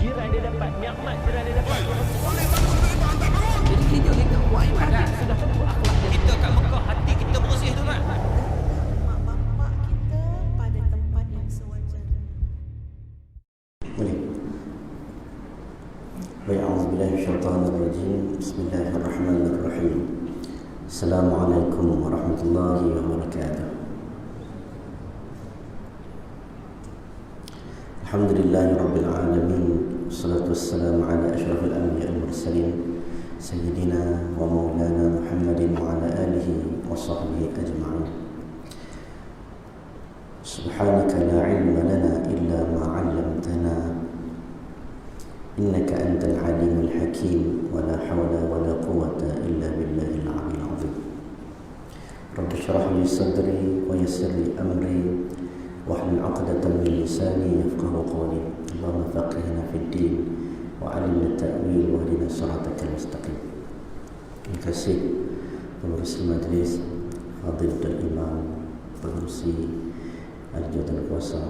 jiran dia dapat, nikmat jiran dia dapat. Boleh bangun, tak bangun. Jadi kita buat ibadah. Sudah tentu akhlak Kita kat Mekah, hati kita bersih tu kan. Mak bapak kita pada tempat yang sewajarnya. Boleh. Baik, a'udzubillahi minasyaitonir rajim. Bismillahirrahmanirrahim. Assalamualaikum warahmatullahi wabarakatuh. Alhamdulillahi rabbil alamin. Wassalatu wassalamu ala asyrafil anbiya'i wal mursalin sayyidina wa maulana Muhammadin wa ala alihi wa sahbihi ajma'in. Subhanaka la ilma lana illa ma 'allamtana innaka antal alimul hakim wa la hawla wa la quwwata illa billahil 'aliyyil 'azim. Rabbi shrah li sadri wa yassir li amri wahlul 'uqdatam min lisani yafqahu qawli. Allahumma faqihna fid din wa 'allimna ta'wil wa hdina siratal mustaqim. Terima kasih pengurusi majlis, fadilatul imam, pengurusi al-jud al-kuasa,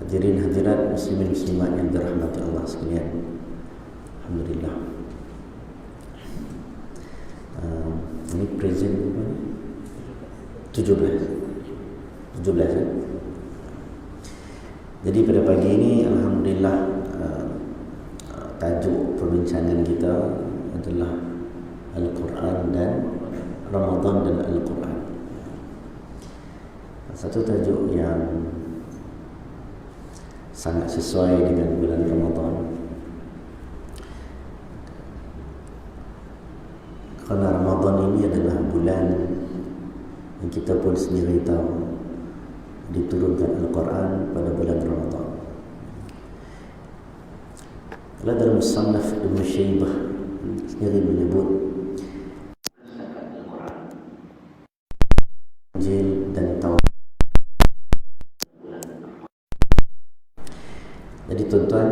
hadirin hadirat muslimin muslimat yang dirahmati Allah sekalian. Alhamdulillah. Ini present 17 ya. Jadi pada pagi ini alhamdulillah tajuk perbincangan kita adalah Al-Quran dan Ramadan dan Al-Quran. Satu tajuk yang sangat sesuai dengan bulan Ramadan, kerana Ramadan ini adalah bulan yang kita pun sendiri tahu diturunkan Al-Quran pada bulan Ramadan. Kalau dalam Musannaf Ibn Shaybah sendiri menyebut Injil dan Taurat. Jadi tuan-tuan,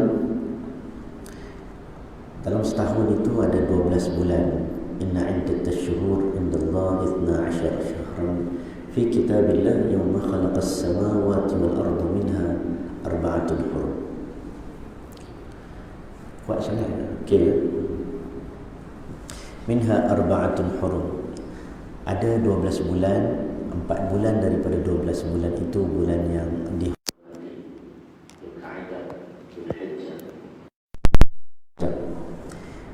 dalam setahun itu ada 12 bulan. Inna iddatas syuhur indallah 12 syahran fi kitabillah yawma khalaqas samawati wal arda minha arba'atun hurum. Kuat sangat. Okey. Minha arba'atun hurum. Ada 12 bulan, 4 bulan daripada 12 bulan itu bulan yang di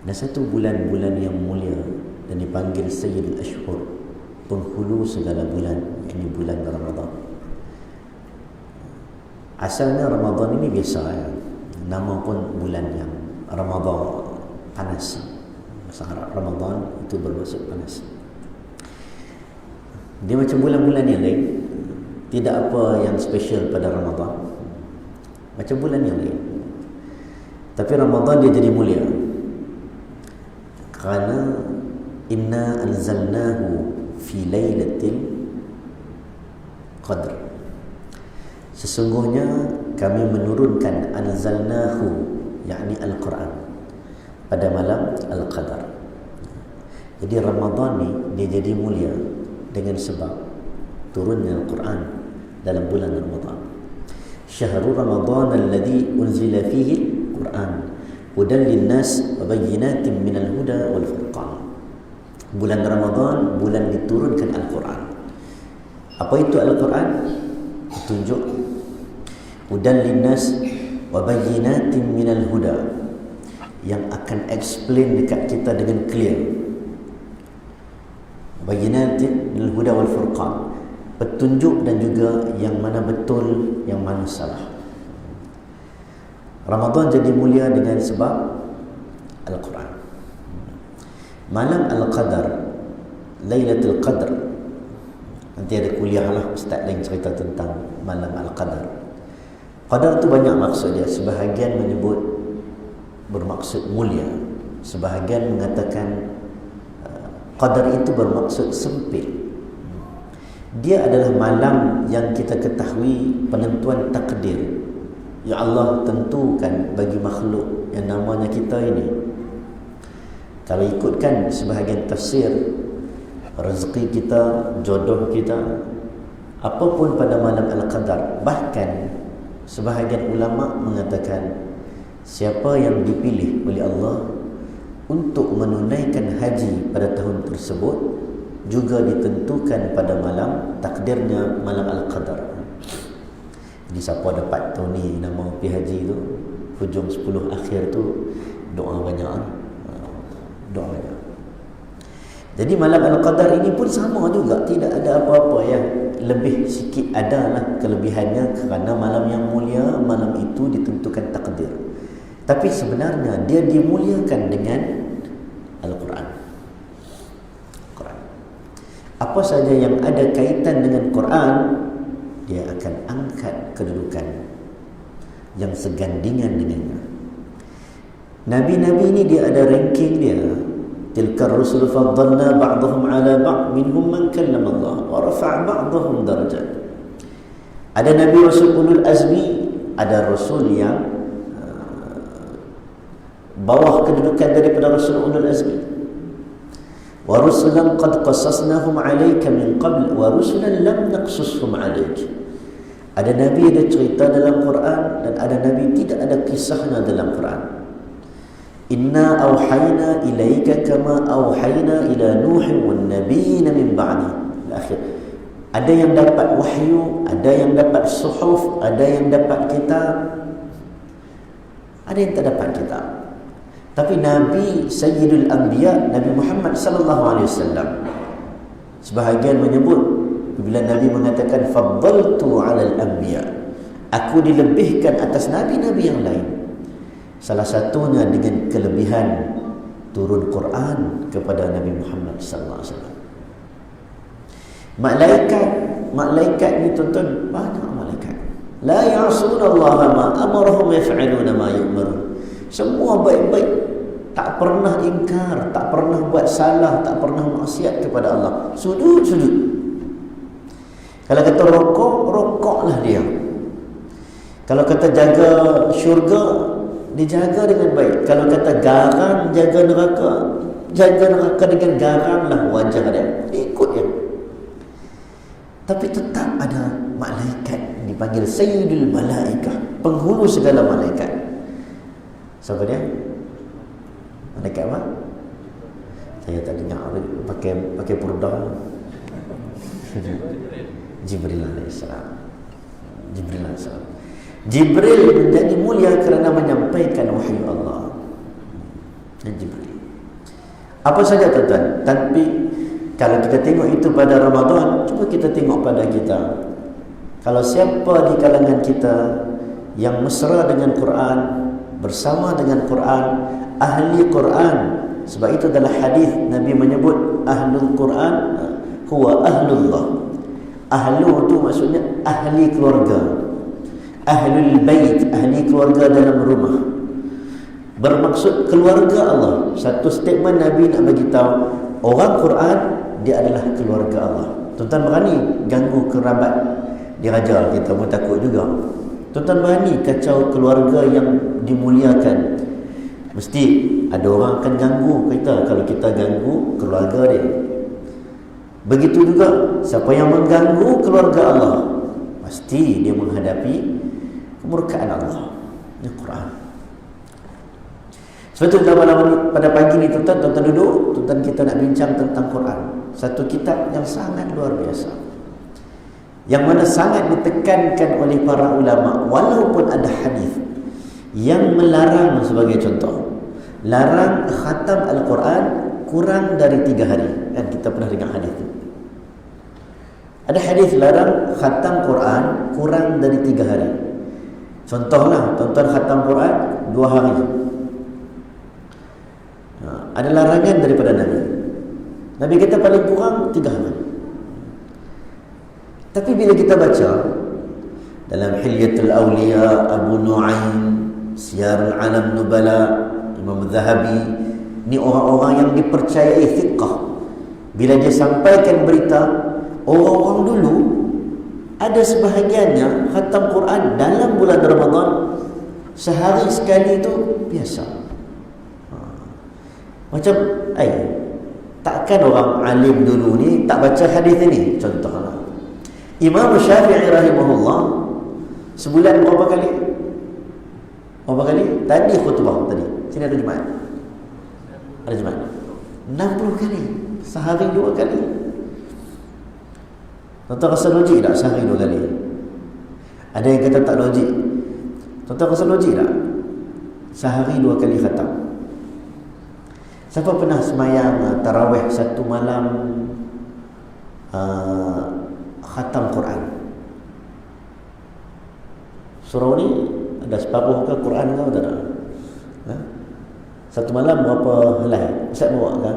dan satu bulan-bulan yang mulia dan dipanggil Sayyidul Ashhur, penghulu segala bulan, ini bulan Ramadan. Asalnya Ramadan ini biasa ya. Nama pun bulan yang Ramadan, panas. Bahasa Arab Ramadan itu bermaksud panas. Dia macam bulan-bulan yang lain, tidak apa yang special pada Ramadan. Macam bulan yang lain. Tapi Ramadan dia jadi mulia. Kerana inna anzalnahu fi lailatul qadr. Sesungguhnya kami menurunkan anzalnahu, yakni Al-Quran, pada malam Al-Qadar. Jadi Ramadan ni dia jadi mulia dengan sebab turunnya Al-Quran dalam bulan Ramadan. Syahrul Ramadan alladhi unzila fihi Al-Quran hudan linnas wa bayyinatin minal huda wal furqan. Bulan Ramadan, bulan diturunkan Al-Quran. Apa itu Al-Quran? Petunjuk. Hudan linnas wa bayyinatin minal huda, yang akan explain dekat kita dengan clear. Bayyinatin minal huda wal furqan, petunjuk dan juga yang mana betul, yang mana salah. Ramadan jadi mulia dengan sebab Al-Quran. Malam Al-Qadar, Lailatul Qadr. Nanti ada kuliah lah, ustaz lain cerita tentang malam Al-Qadar. Qadar tu banyak maksud dia. Sebahagian menyebut bermaksud mulia, sebahagian mengatakan Qadar itu bermaksud sempit. Dia adalah malam yang kita ketahui penentuan takdir yang Allah tentukan bagi makhluk yang namanya kita ini. Kalau ikutkan sebahagian tafsir, rezeki kita, jodoh kita, apapun pada malam Al-Qadar. Bahkan sebahagian ulama mengatakan siapa yang dipilih oleh Allah untuk menunaikan haji pada tahun tersebut juga ditentukan pada malam, takdirnya malam Al-Qadar. Jadi siapa dapat tahun ni nama pergi haji tu, hujung 10 akhir tu, doa banyak. Doa banyak. Jadi malam Al-Qadar ini pun sama juga, tidak ada apa-apa yang lebih, sikit adalah kelebihannya kerana malam yang mulia, malam itu ditentukan takdir. Tapi sebenarnya dia dimuliakan dengan Al-Quran. Quran. Apa saja yang ada kaitan dengan Quran, dia akan angkat kedudukan yang segandingan dengannya. Nabi-nabi ini dia ada ranking dia. Tilkar rusul faddalna ba'dahum ala ba'd minhum man kallama Allah wa rafa'a ba'dahum darajat. Ada nabi rasul ulul azmi, ada rasul yang bawah kedudukan daripada rasul ulul azmi. Wa rusulan qad qasasnahum 'alayka min qabl wa rusulan lam naqsushum 'alayk. Ada nabi ada cerita dalam Quran dan ada nabi tidak ada kisahnya dalam Quran. Inna awhayna ilaika kama awhayna ila Nuhin wan nabiyina min ba'di. Akhir. Ada yang dapat wahyu, ada yang dapat suhuf, ada yang dapat kitab, ada yang tak dapat kitab. Tapi Nabi Sayyidul Anbiya, Nabi Muhammad sallallahu alaihi wasallam, sebahagian menyebut bila Nabi mengatakan faddaltu 'alal anbiya, aku dilebihkan atas nabi-nabi yang lain. Salah satunya dengan kelebihan turun Quran kepada Nabi Muhammad sallallahu alaihi wasallam. Malaikat ni tuan-tuan, banyak malaikat. La ya'sunallaha ma amarahum yaf'aluna ma yu'marun. Semua baik-baik, tak pernah ingkar, tak pernah buat salah, tak pernah maksiat kepada Allah. Sujud. Kalau kata rokok, rokoklah dia. Kalau kata jaga syurga, dijaga dengan baik. Kalau kata garang, jaga neraka dengan garanglah wajah dia. Ikut dia. Tapi tetap ada malaikat dipanggil Sayyidul Malaikah, penghulu segala malaikat. Siapa dia? Malaikat apa? Saya tak dengar pakai purdah. Jibril alaihissalam. Jibril menjadi mulia kerana menyampaikan wahyu Allah. Dan Jibril. Apa saja tuan-tuan? Tapi kalau kita tengok itu pada Ramadan, cuba kita tengok pada kita. Kalau siapa di kalangan kita yang mesra dengan Quran, bersama dengan Quran, ahli Quran. Sebab itu dalam hadis Nabi menyebut ahlul Quran huwa ahlullah. Ahlu itu maksudnya ahli keluarga. Ahlul bait, ahli keluarga dalam rumah. Bermaksud keluarga Allah. Satu statement Nabi nak bagi tahu, orang Quran dia adalah keluarga Allah. Tuan-tuan berani ganggu kerabat diraja, kita pun takut juga. Tuan-tuan berani kacau keluarga yang dimuliakan. Mesti ada orang akan ganggu kita kalau kita ganggu keluarga dia. Begitu juga siapa yang mengganggu keluarga Allah, pasti dia menghadapi kemurkaan Allah. Ini Quran. Sebab itu pada pagi ni tuan-tuan duduk, tuan-tuan kita nak bincang tentang Quran. Satu kitab yang sangat luar biasa, yang mana sangat ditekankan oleh para ulama. Walaupun ada hadis yang melarang, sebagai contoh, larang khatam Al-Quran kurang dari 3 hari. Kan kita pernah dengar hadis itu. Ada hadis larang khatam Quran kurang dari 3 hari. Contohlah, tuan-tuan khatam Quran 2 hari. Ada larangan daripada Nabi. Nabi kata paling kurang 3 hari. Tapi bila kita baca dalam Hilyatul Awliya, Abu Nu'aim, Siyarul Alam Nubala, Imam Zahabi, ni orang-orang yang dipercayai fiqh. Bila dia sampaikan berita, orang-orang dulu ada sebahagiannya khatam Quran dalam bulan Ramadan sehari sekali itu biasa. Macam takkan orang alim dulu ni tak baca hadis ini. Contohlah Imam Syafi'i rahimahullah sebulan berapa kali? Berapa kali? Tadi khutbah tadi. Sini ada Jumaat. Ada Jumaat. 60 kali. Sehari 2 kali. Tuan-tuan rasa logik tak sehari 2 kali? Ada yang kata tak logik. Tuan-tuan rasa logik tak? Sehari 2 kali khatam. Siapa pernah semayang tarawih satu malam khatam Quran? Surau ni ada separuh ke Quran ke tak ada? Ha? Satu malam berapa helai? Ustaz bawa ke?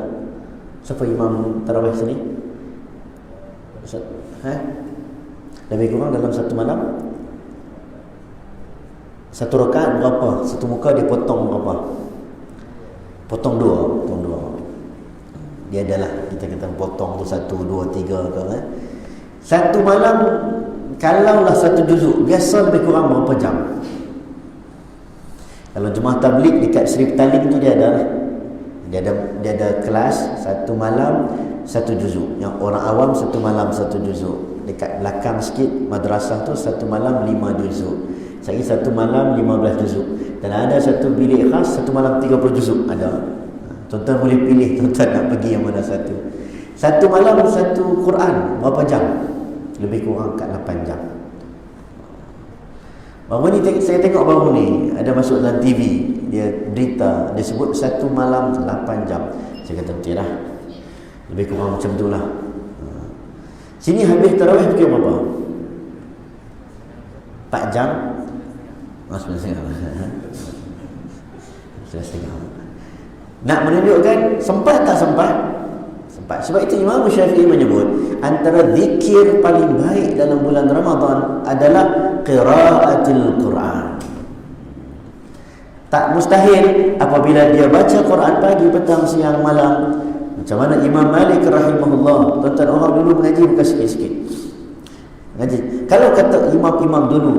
Siapa imam tarawih sini? Ustaz? Ha? Lebih kurang dalam satu malam satu rakaat berapa? Satu muka dia potong berapa? Potong dua. Dia adalah kita kata potong tu 1, 2, 3 ke kan? Satu malam kalaulah satu juzuk biasa lebih kurang berapa jam? Kalau jemaah tabligh dekat Seri Petaling tu dia ada kelas satu malam satu juzuk. Yang orang awam satu malam satu juzuk. Dekat belakang sikit madrasah tu satu malam 5 juzuk. Saya satu malam 15 juzuk. Dan ada satu bilik khas satu malam 30 juzuk ada. Tuan-tuan boleh pilih tuan-tuan nak pergi yang mana satu. Satu malam satu Quran berapa jam? Lebih kurang kat 8 jam. Baru ni saya tengok baru ni ada masuk dalam TV, dia berita, dia sebut satu malam 8 jam. Saya kata betul lah. Lebih kurang macam tu lah. Sini habis tarawih pukul berapa? 4 jam. Setengah. Nak menunjukkan sempat tak sempat? Sempat. Sebab itu Imam Syafi'i menyebut antara zikir paling baik dalam bulan Ramadan adalah qiraatul Quran. Tak mustahil apabila dia baca Quran pagi, petang, siang, malam. Macam mana Imam Malik rahimahullah. Tuan-tuan orang dulu mengaji bukan sikit-sikit. Mengaji. Kalau kata imam-imam dulu,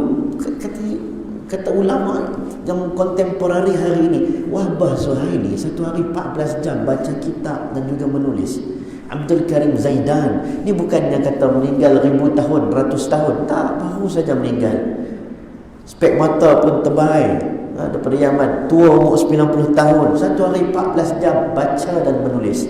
kata ulama yang kontemporari hari ini, Wahbah Zuhaili satu hari 14 jam baca kitab dan juga menulis. Abdul Karim Zaidan ni bukannya kata meninggal ribu tahun, ratus tahun, tak, baru saja meninggal. Spek mata pun tebal daripada Yaman, tua umur 90 tahun, satu hari 14 jam baca dan menulis.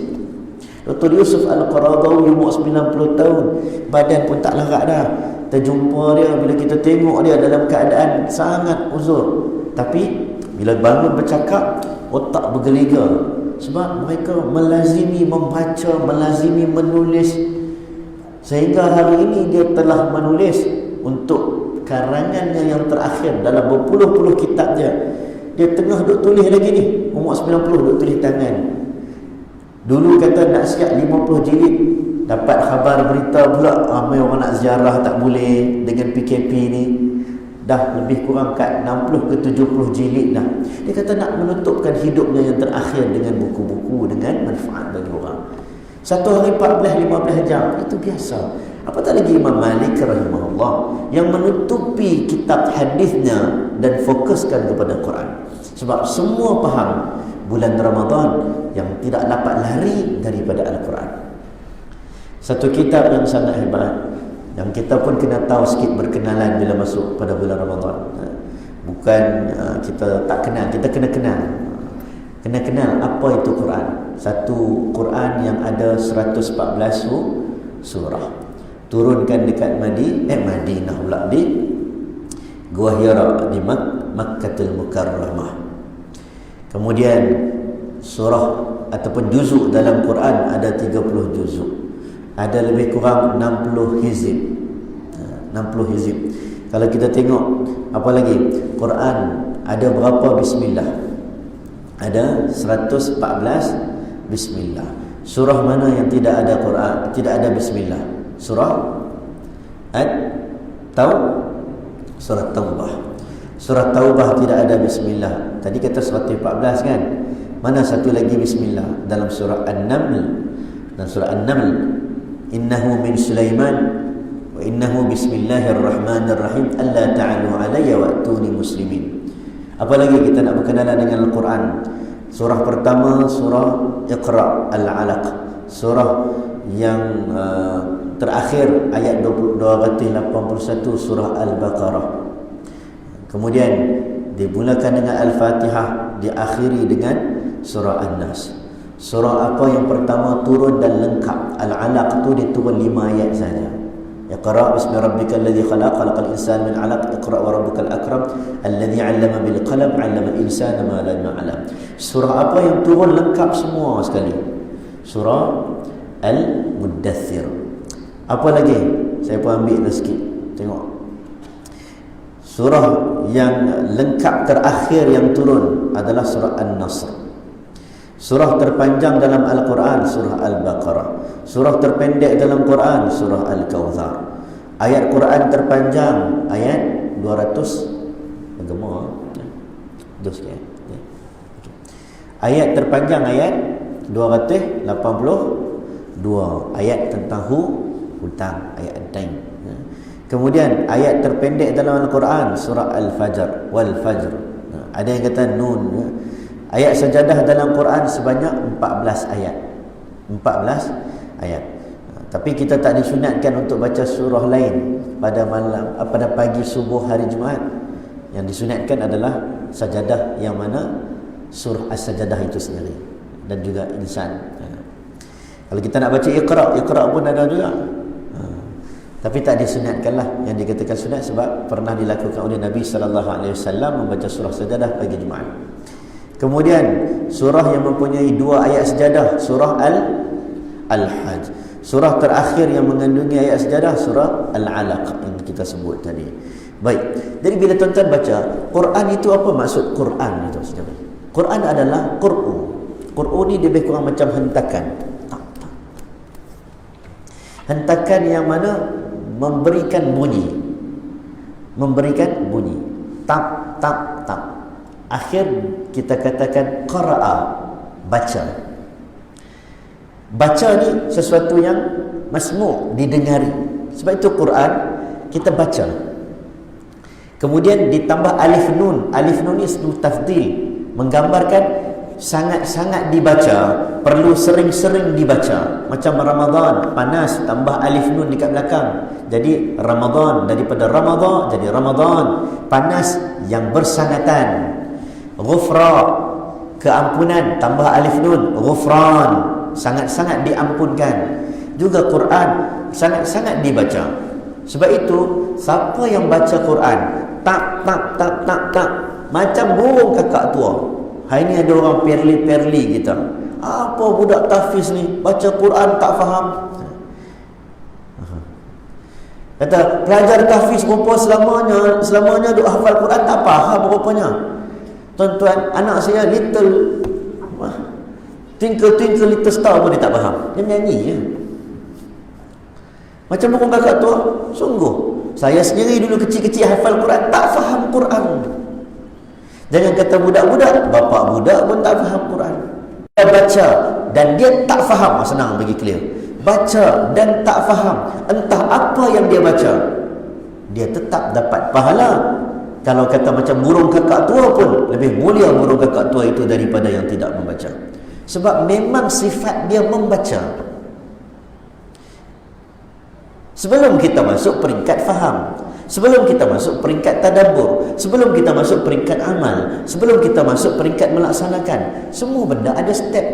Dr. Yusuf Al-Qaradawi umur 90 tahun, badan pun tak larat dah. Terjumpa dia, bila kita tengok dia dalam keadaan sangat uzur, tapi bila bangun bercakap otak bergeliga, sebab mereka melazimi membaca, melazimi menulis, sehingga hari ini dia telah menulis untuk karangannya yang terakhir dalam berpuluh-puluh kitab dia. Dia tengah duk tulis lagi ni, umur 90 duk tulis tangan. Dulu kata nak siap 50 jilid, dapat khabar berita pula ramai orang nak ziarah tak boleh dengan PKP ni. Dah lebih kurang kat 60 ke 70 jilid dah. Dia kata nak menutupkan hidupnya yang terakhir dengan buku-buku dengan manfaat bagi orang. Satu hari 14-15 jam itu biasa. Apatah lagi Imam Malik rahimahullah yang menutupi kitab hadisnya dan fokuskan kepada Quran. Sebab semua faham bulan Ramadan yang tidak dapat lari daripada Al-Quran. Satu kitab yang sangat hebat, yang kita pun kena tahu sikit berkenalan bila masuk pada bulan Ramadan. Bukan kita tak kenal, kita kena kenal. Kena kenal apa itu Quran. Satu Quran yang ada 114 surah. Turunkan dekat Madinah pula, di Gua Hira di Makkatul Mukarramah. Kemudian surah ataupun juzuk dalam Quran ada 30 juzuk. Ada lebih kurang 60 hizib. 60 hizib. Kalau kita tengok apa lagi? Quran ada berapa bismillah? Ada 114 bismillah. Surah mana yang tidak ada Quran, tidak ada bismillah? Surah Surah Taubah. Surah Taubah tidak ada bismillah. Tadi kata surah 14 kan? Mana satu lagi bismillah? Dalam surah An-Naml. Dan surah An-Naml, innahu min Sulaiman wa innahu bismillahirrahmanirrahim alla ta'alu alayya wa'tuni muslimin. Apa lagi kita nak berkenalan dengan Al-Quran? Surah pertama surah Iqra Al-Alaq. Surah yang terakhir ayat 281 surah Al-Baqarah. Kemudian dimulakan dengan Al-Fatihah, diakhiri dengan surah An-Nas. Surah apa yang pertama turun dan lengkap? Al-Alaq tu dia turun 5 ayat saja. Iqra bismi rabbikal ladzi khalaq, khalaqal insana min 'alaq, iqra wa rabbukal akram alladzi 'allama bil qalam 'allama al insana ma lam ya'lam. Surah apa yang turun lengkap semua sekali? Surah Al-Muddathir. Apa lagi? Saya pun ambil sikit. Tengok. Surah yang lengkap terakhir yang turun adalah surah An-Nasr. Surah terpanjang dalam Al-Quran surah Al-Baqarah. Surah terpendek dalam Quran surah Al-Kawthar. Ayat Quran terpanjang ayat 200 bergema. Dos sikit. Ayat terpanjang ayat 282 ayat tentang hutang, ayat ad-dain. Kemudian ayat terpendek dalam Al-Quran surah Al-Fajr, wal Fajr. Ada yang kata Nun. Ayat sajadah dalam Quran sebanyak 14 ayat. 14 ayat. Tapi kita tak disunatkan untuk baca surah lain pada malam, pada pagi subuh hari Jumaat. Yang disunatkan adalah sajadah, yang mana surah As-Sajadah itu sendiri, dan juga Insan. Kalau kita nak baca Iqra pun ada juga. Tapi tak disunatkanlah. Yang dikatakan sunat sebab pernah dilakukan oleh Nabi SAW membaca surah Sajadah pagi Jumaat. Kemudian surah yang mempunyai 2 ayat sejadah, surah Al-Hajj. Surah terakhir yang mengandungi ayat sejadah, surah Al-Alaq yang kita sebut tadi. Baik. Jadi bila tuan-tuan baca Quran, itu apa maksud Quran itu saudara? Quran adalah Qur'u. Qur'u ni dia lebih kurang macam hentakan. Hentakan yang mana memberikan bunyi. Memberikan bunyi. Tap tap tap. Akhir kita katakan qara'a, baca. Baca ni sesuatu yang masmu', didengari. Sebab itu Quran kita baca. Kemudian ditambah alif nun. Alif nun ni ismu tafdil, menggambarkan sangat-sangat dibaca, perlu sering-sering dibaca. Macam Ramadan, panas, tambah alif nun dekat belakang. Jadi Ramadan, daripada Ramadan jadi Ramadan, panas yang bersangatan. Ghufra, keampunan, tambah alif nun, ghufran, sangat-sangat diampunkan. Juga Quran sangat-sangat dibaca. Sebab itu siapa yang baca Quran tak tak tak tak tak macam burung kakak tua. Hari ni ada orang perli-perli kita. Apa budak tahfiz ni baca Quran tak faham. Kata pelajar tahfiz rupa selamanya duk hafal Quran tak faham rupanya. Tuan-tuan, anak saya little Twinkle Twinkle Little Star pun dia tak faham. Dia menyanyi je. Macam burung kakak tua. Sungguh saya sendiri dulu kecil-kecil hafal Quran, tak faham Quran. Jangan kata budak-budak, bapak budak pun tak faham Quran. Dia baca dan dia tak faham. Senang bagi clear. Baca dan tak faham, entah apa yang dia baca, dia tetap dapat pahala. Kalau kata macam burung kakak tua pun, lebih mulia burung kakak tua itu daripada yang tidak membaca. Sebab memang sifat dia membaca. Sebelum kita masuk peringkat faham, sebelum kita masuk peringkat tadabbur, sebelum kita masuk peringkat amal, sebelum kita masuk peringkat melaksanakan, semua benda ada step.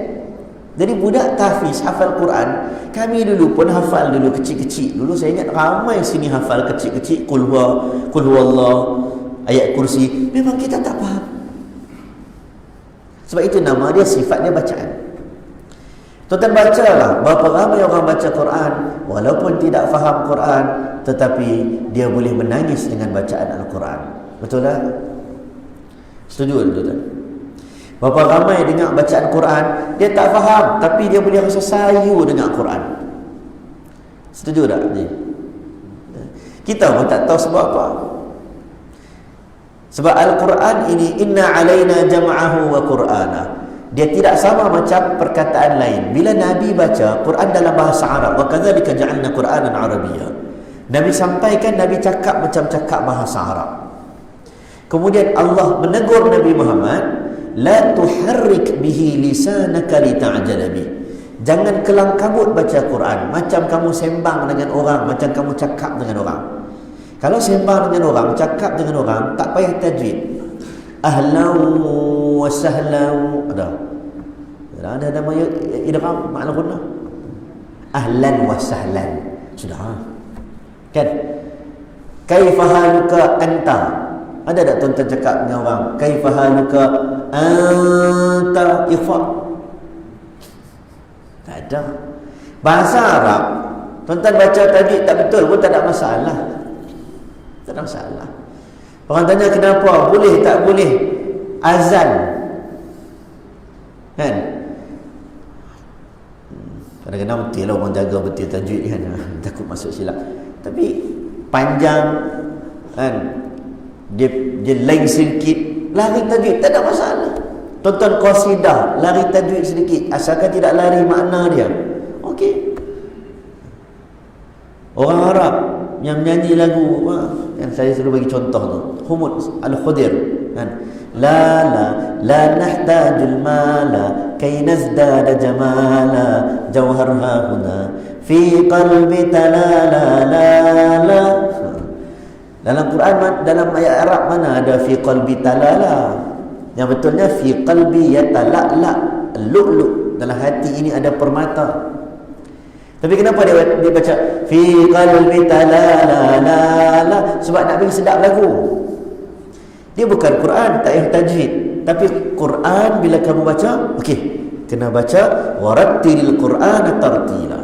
Jadi budak tahfiz hafal Quran, kami dulu pun hafal dulu kecil-kecil. Dulu saya ingat ramai sini hafal kecil-kecil qul huwallah, ayat kursi. Memang kita tak faham. Sebab itu nama dia, sifat dia bacaan. Tuan-tuan bacalah, berapa ramai orang baca Quran walaupun tidak faham Quran, tetapi dia boleh menangis dengan bacaan Al-Quran. Betul tak? Setuju tuan-tuan? Berapa ramai dengar bacaan Quran, dia tak faham tapi dia boleh rasa sayu dengar Quran. Setuju tak? Kita pun tak tahu sebab apa. Sebab Al-Quran ini inna alaina jam'ahu wa qur'ana. Dia tidak sama macam perkataan lain. Bila Nabi baca Quran dalam bahasa Arab, wa kadzalika ja'alna Qur'anan Arabiyya. Nabi sampaikan, Nabi cakap macam cakap bahasa Arab. Kemudian Allah menegur Nabi Muhammad, la tuharrik bihi lisanaka lita'jala bih. Jangan kelang kabut baca Quran macam kamu sembang dengan orang, macam kamu cakap dengan orang. Kalau sembang dengan orang, cakap dengan orang, tak payah tajwid. ahlan wa sahlan. Ada nama idgham makna guna. Ahlan wa sahlan. Sudah. Kan? Kaifa haluka anta? Ada tak tuan-tuan cakap dengan orang, kaifa haluka anta ikhfa? Tak ada. Bahasa Arab, tuan-tuan baca tajwid tak betul pun tak ada masalah. Tak ada masalah. Orang tanya kenapa boleh tak boleh azan, kan? Kadang-kadang betul lah orang jaga betul tajwid kan, takut masuk silap. Tapi panjang kan, dia lain sedikit, lari tajwid tak ada masalah. Tonton qasidah, lari tajwid sedikit, asalkan tidak lari makna dia, okey. Orang Arab yang menyanyi lagu yang saya selalu bagi contoh tu, Humud Al-Khudir kan, la nahtajul mala kay nazdada jamala jawharha huna fi qalbi talala la. Dalam Quran, dalam ayat Arab mana ada fi qalbi talala? Yang betulnya fi qalbi yatalala, lu'lu', dalam hati ini ada permata. Tapi kenapa dia baca fi qalbi talala? Sebab nak bagi sedap lagu. Dia bukan Quran, tak payah tajwid. Tapi Quran bila kamu baca, okey, kena baca warattilil Qur'ana tartila.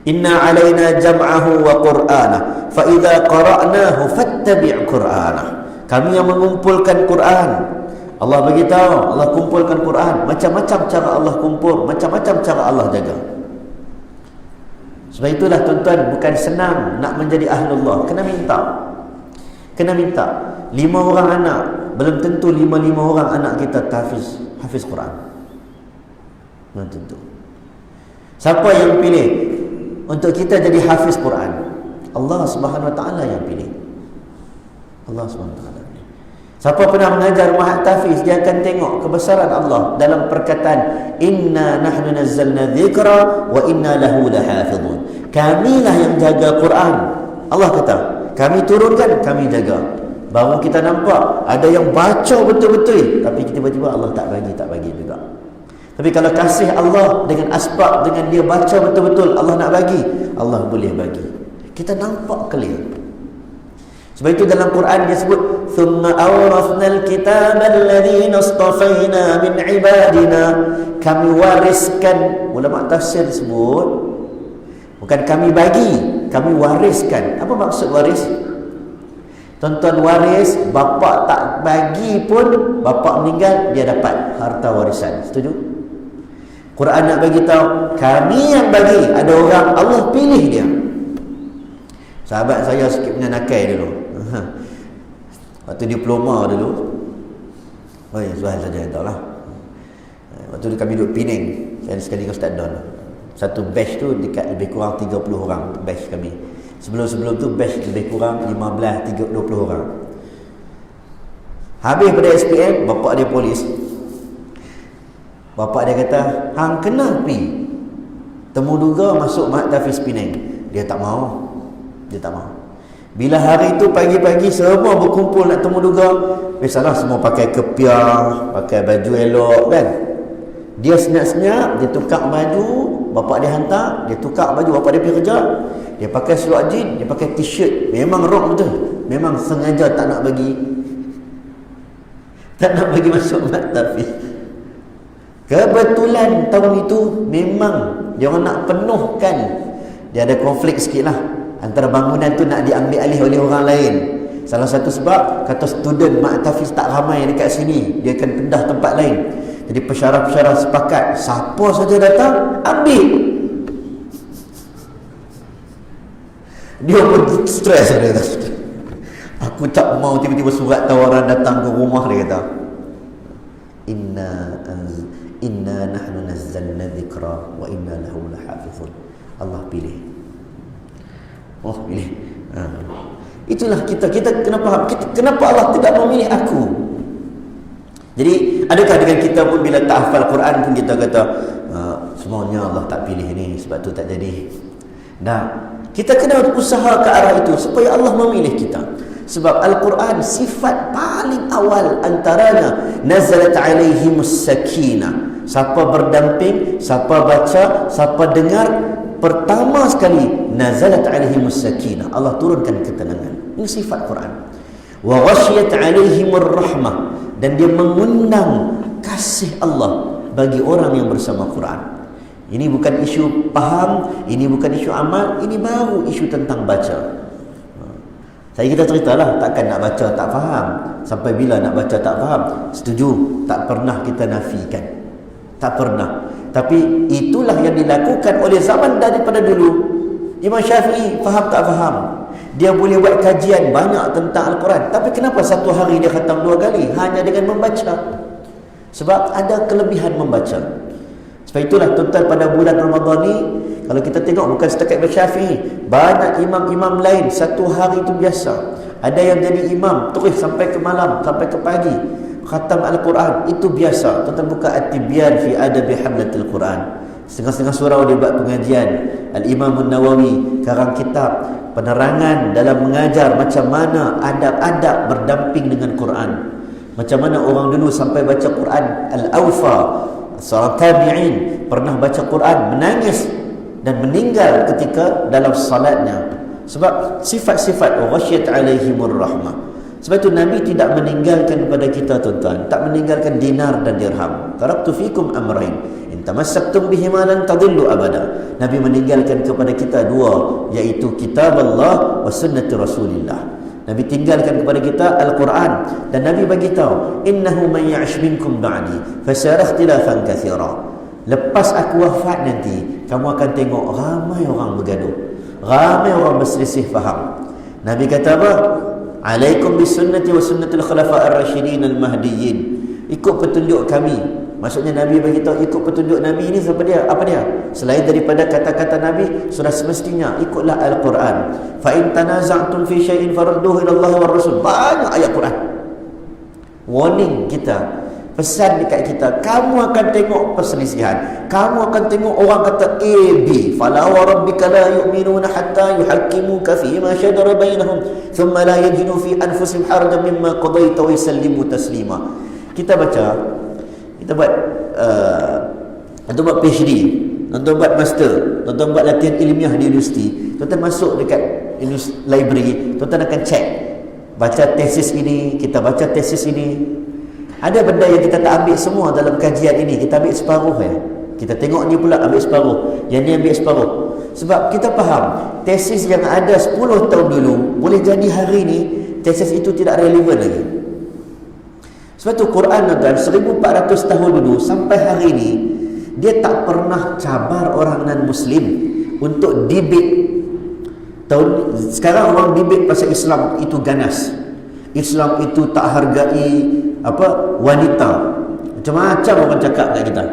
Inna alaina jam'ahu wa qur'ana fa idza qara'nahu fattabi' qur'ana. Kami yang mengumpulkan Quran. Allah beritahu, Allah kumpulkan Quran. Macam-macam cara Allah kumpul, macam-macam cara Allah jaga. Sebab itulah tuan-tuan, bukan senang nak menjadi ahlullah. Kena minta. Kena minta. 5 orang anak, belum tentu 5 orang anak kita hafiz Quran. Belum tentu. Siapa yang pilih untuk kita jadi hafiz Quran? Allah Subhanahu Wa Taala yang pilih. Allah Subhanahu Wa Taala. Siapa pernah mengajar Mahat Tafiz, dia akan tengok kebesaran Allah dalam perkataan inna nahnu nazzalna dzikra wa inna lahu lahafizun. Kamilah yang jaga Quran. Allah kata, kami turunkan, kami jaga. Baru kita nampak ada yang baca betul-betul, tapi tiba-tiba Allah tak bagi juga. Tapi kalau kasih Allah dengan asbab, dengan dia baca betul-betul, Allah nak bagi, Allah boleh bagi. Kita nampak clear. Sebab itu dalam Quran dia sebut thumma awrathnal kitaba alladhina istafaina min ibadina. Kami wariskan, ulama tafsir sebut bukan kami bagi, kami wariskan. Apa maksud waris? Tuan-tuan, waris, bapak tak bagi pun, bapak meninggal dia dapat harta warisan. Setuju? Quran nak bagi tahu kami yang bagi. Ada orang Allah pilih dia. Sahabat saya sikit punya nakai dulu. Waktu diploma dulu. Oh ya, Zuhail saja yang tahu lah. Waktu kami duduk Penang, saya sekali dengan Ustaz Don. Satu batch tu dekat lebih kurang 30 orang batch kami. Sebelum-sebelum tu batch lebih kurang 15-20 orang. Habis pada SPM, bapak dia polis. Bapak dia kata, hang kena pi temuduga masuk Mahat Tafiz Penang. Dia tak mau. Dia tak mau. Bila hari itu pagi-pagi semua berkumpul nak temuduga, biasalah semua pakai kepiah, pakai baju elok kan. Dia senyap-senyap, dia tukar baju, bapak dia hantar, dia tukar baju, bapak dia pergi kerja. Dia pakai seluar jeans, dia pakai t-shirt. Memang rock betul. Memang sengaja tak nak bagi masuk Mahat Tafiz. Kebetulan tahun itu memang dia orang nak penuhkan. Dia ada konflik sikit lah. Antara bangunan tu nak diambil alih oleh orang lain. Salah satu sebab, kata student Mahat Tafiz tak ramai dekat sini, dia akan pindah tempat lain. Jadi pensyarah-pensyarah sepakat, siapa saja datang, ambil. Dia pun stres, dia kata, aku tak mau tiba-tiba surat tawaran datang ke rumah, dia kata. Inna nahnu nazzalna dzikra wa inna lahu lahafizun. Allah pilih. Oh, pilih. Itulah kita kenapa Allah tidak memilih aku? Jadi adakah dengan kita pun bila tak hafal Quran pun kita kata semuanya Allah tak pilih ni, sebab tu tak jadi? Nah, kita kena usaha ke arah itu supaya Allah memilih kita. Sebab Al-Quran sifat paling paling awal antaranya nazalat alaihimus sakinah. Siapa berdamping, siapa baca, siapa dengar, pertama sekali nazalat alaihimus sakinah, Allah turunkan ketenangan. Ini sifat Quran. Wa ghasyiyat alaihimur rahmah, dan dia mengundang kasih Allah bagi orang yang bersama Quran. Ini bukan isu faham, ini bukan isu amal, ini baru isu tentang baca. Kita ceritalah, takkan nak baca tak faham. Sampai bila nak baca tak faham? Setuju, tak pernah kita nafikan. Tak pernah. Tapi itulah yang dilakukan oleh zaman daripada dulu. Imam Syafi'i faham tak faham? Dia boleh buat kajian banyak tentang Al-Quran. Tapi kenapa satu hari dia khatam 2 kali? Hanya dengan membaca. Sebab ada kelebihan membaca. Sebab itulah tuan-tuan, pada bulan Ramadan ni, kalau kita tengok bukan setakat Imam Syafi'i, banyak imam-imam lain satu hari itu biasa. Ada yang jadi imam terus sampai ke malam, sampai ke pagi, khatam Al-Quran, itu biasa. Tuan-tuan buka At-Tibyan fi Adabi Hamlatil Quran, setengah-setengah surau dia buat pengajian. Al-Imam An-Nawawi karang kitab penerangan dalam mengajar macam mana adab-adab berdamping dengan Quran. Macam mana orang dulu sampai baca Quran. Al-Awfa, seorang tabi'in, pernah baca Quran, menangis dan meninggal ketika dalam salatnya. Sebab sifat-sifat ghasyiyat alaihimur rahmah. Sebab itu Nabi tidak meninggalkan kepada kita tuan-tuan, tak meninggalkan dinar dan dirham. Taraktu fikum amrain in tamassaktum bihima lan tadillu abada. Nabi meninggalkan kepada kita 2, iaitu kitab Allah wa sunnati Rasulillah. Nabi tinggalkan kepada kita Al-Quran, dan Nabi bagi tahu, innahu man ya'sh minkum ba'di fasara ikhtilafan katsira. Lepas aku wafat nanti, kamu akan tengok ramai orang bergaduh, ramai orang berselisih faham. Nabi kata apa? Alaikum bisunnati wa sunnatil khulafa' ar-rasyidin al-mahdiyyin. Ikut petunjuk kami. Maksudnya Nabi bagi tahu ikut petunjuk Nabi ini siapa dia? Apa dia? Selain daripada kata-kata Nabi, sudah semestinya ikutlah Al-Quran. Fa in tanaza'tum fi syai'in farudduhu ila Allah war Rasul. Banyak ayat Quran. Warning kita, pesan dekat kita, kamu akan tengok perselisihan. Kamu akan tengok orang kata A, B. Fala wa rabbika la yu'minuna hatta yuhakkimuka fi ma shajara bainahum thumma la yajidu fi anfusihim harajan mimma qadaita wa yusallimu taslima. Kita baca, kita buat tuan-tuan buat PhD, tuan-tuan buat master, tuan-tuan buat latihan ilmiah di universiti, tuan-tuan masuk dekat library, tuan-tuan akan check, baca tesis ini, kita baca tesis ini. Ada benda yang kita tak ambil semua dalam kajian ini, kita ambil separuh ya. Kita tengok ni pula ambil separuh, yang ni ambil separuh. Sebab kita faham, tesis yang ada 10 tahun dulu, boleh jadi hari ni tesis itu tidak relevan lagi. Sebab tu Quran tuan, 1400 tahun dulu sampai hari ini, dia tak pernah cabar orang non-Muslim untuk debate. Sekarang orang debate pasal Islam itu ganas, Islam itu tak hargai wanita. Macam-macam orang cakap kat kita.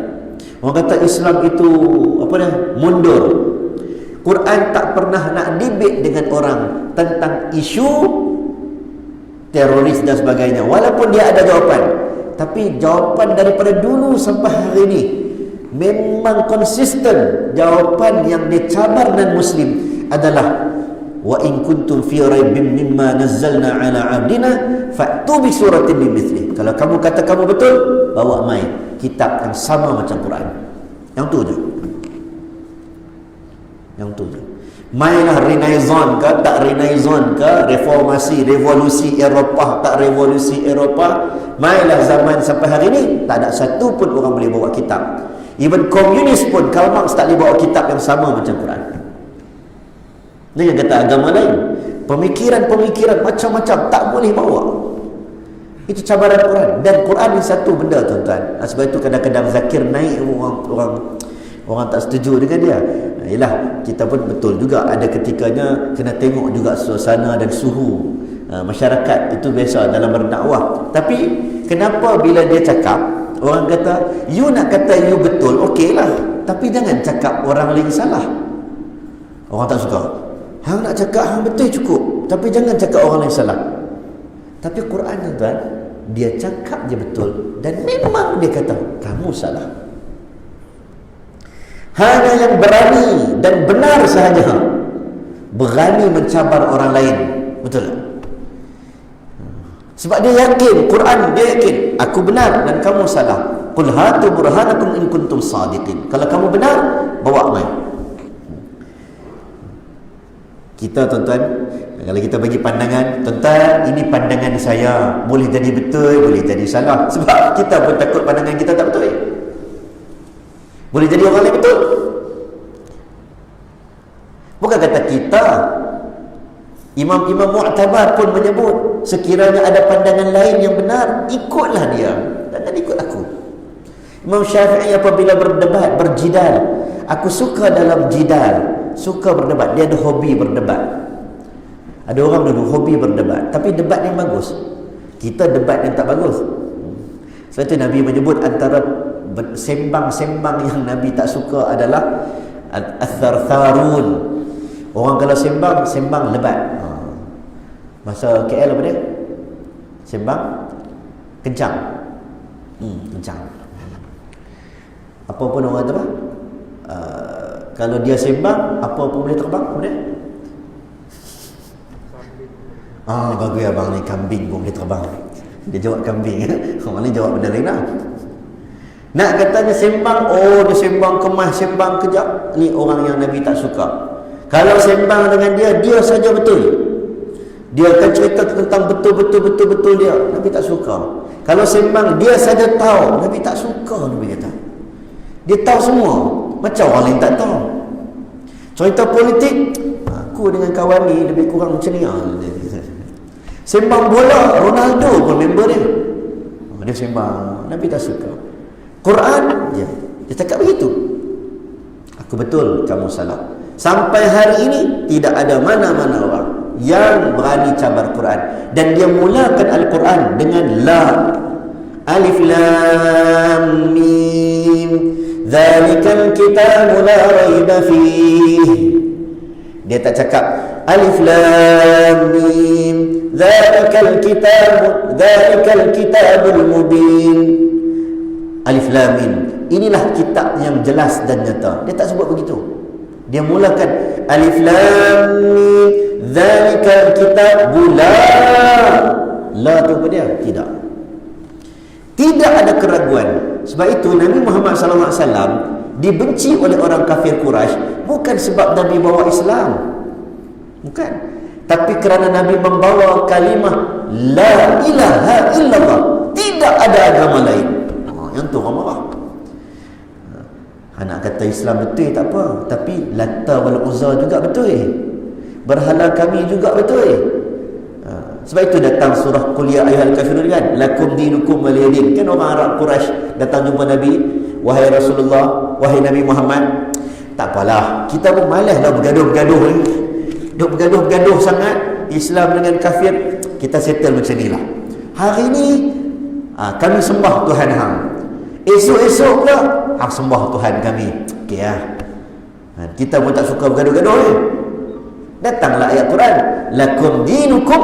Orang kata Islam itu mundur. Quran tak pernah nak debate dengan orang tentang isu teroris dan sebagainya, walaupun dia ada jawapan. Tapi jawapan daripada dulu sampai hari ini memang konsisten. Jawapan yang dicabar dan Muslim adalah wa in kuntum fi raibin mimma nazzalna ala 'abdina fa'tu bi suratin min mithli. Kalau kamu kata kamu betul, bawa mai kitab yang sama macam Quran. Yang tu je. Yang tu je. Mainlah Renaissance ke tak Renaissance ke, reformasi, revolusi Eropah tak revolusi Eropah, mainlah zaman sampai hari ini tak ada satu pun orang boleh bawa kitab. Even komunis pun, Karl Marx tak boleh bawa kitab yang sama macam Quran. Ini yang kata agama lain, pemikiran-pemikiran macam-macam tak boleh bawa. Itu cabaran Quran. Dan Quran ni satu benda tuan-tuan. Sebab itu kadang-kadang zakir naik, orang tak setuju dengan dia. Yalah, kita pun betul juga ada ketikanya kena tengok juga suasana dan suhu masyarakat. Itu biasa dalam berdakwah. Tapi kenapa bila dia cakap, orang kata you nak kata you betul, okeylah, tapi jangan cakap orang lain salah. Orang tak suka. Hang nak cakap hang betul cukup, tapi jangan cakap orang lain salah. Tapi Quran tuan, dia cakap je betul, dan memang dia kata kamu salah. Hanya yang berani dan benar sahaja berani mencabar orang lain. Betul tak? Sebab dia yakin, Quran dia yakin, aku benar dan kamu salah. Qul hatu burhanakum in kuntum sadiqin. Kalau kamu benar, bawa mai. Kita tuan-tuan, kalau kita bagi pandangan, tuan-tuan, ini pandangan saya, boleh jadi betul, boleh jadi salah. Sebab kita pun takut pandangan kita tak betul. Boleh jadi orang lain betul. Bukan kata kita, imam-imam mu'tabar pun menyebut, sekiranya ada pandangan lain yang benar, ikutlah dia, jangan ikut aku. Imam Syafi'i apabila berdebat, berjidal, aku suka dalam jidal, suka berdebat, dia ada hobi berdebat. Ada orang dulu hobi berdebat, tapi debat yang bagus, kita debat yang tak bagus. Sebab itu Nabi menyebut antara sembang-sembang yang Nabi tak suka adalah al-thartharun. Orang kalau sembang lebat. Masa KL apa dia? Sembang kencang. Kencang. Apa pun orang kata apa? Kalau dia sembang, apa pun boleh terbang. Apa dia? Bagus abang ni, kambing pun boleh terbang. Dia jawab kambing. Orang lain jawab benda lain lah. Nak katanya sembang, dia sembang kemas, sembang kejap. Ni orang yang Nabi tak suka. Kalau sembang dengan dia saja betul. Dia akan cerita tentang betul dia. Nabi tak suka. Kalau sembang, dia saja tahu. Nabi tak suka, Nabi kata. Dia tahu semua. Macam orang lain tak tahu. Cerita politik, aku dengan kawan ni lebih kurang macam ni. Sembang bola, Ronaldo pun member dia. Dia sembang, Nabi tak suka. Quran, dia cakap begitu. Aku betul, kamu salah. Sampai hari ini tidak ada mana-mana orang yang berani cabar Quran, dan dia mulakan Al-Quran dengan la. Alif lam mim dzalikal kitabu la raiba fih. Dia tak cakap alif lam mim dzalikal kitabul mubin. Alif lam mim, inilah kitab yang jelas dan nyata. Dia tak sebut begitu. Dia mulakan alif lam mim dzalikal kitabul la tu apa dia? Tidak ada keraguan. Sebab itu Nabi Muhammad SAW dibenci oleh orang kafir Quraisy bukan sebab Nabi bawa Islam, bukan, tapi kerana Nabi membawa kalimah la ilaha illallah, tidak ada agama lain. Yang tu orang marah. Anak kata Islam betul tak apa, tapi Lata wal Uzza juga betul, berhala kami juga betul. Sebab itu datang surah Qul ya ayyuhal kafirun kan, lakum dinukum waliyadin. Kan orang Arab Quraisy datang jumpa Nabi, wahai Rasulullah, wahai Nabi Muhammad, tak apalah, kita pun malaslah bergaduh-gaduh ni. Duk bergaduh-gaduh sangat Islam dengan kafir, kita settle macam ni lah. Hari ni kami sembah Tuhan hang, esok-esok pula hang sembah Tuhan kami. Okey lah. Kita pun tak suka bergaduh-gaduh ni. Datanglah ayat Quran, lakum dinukum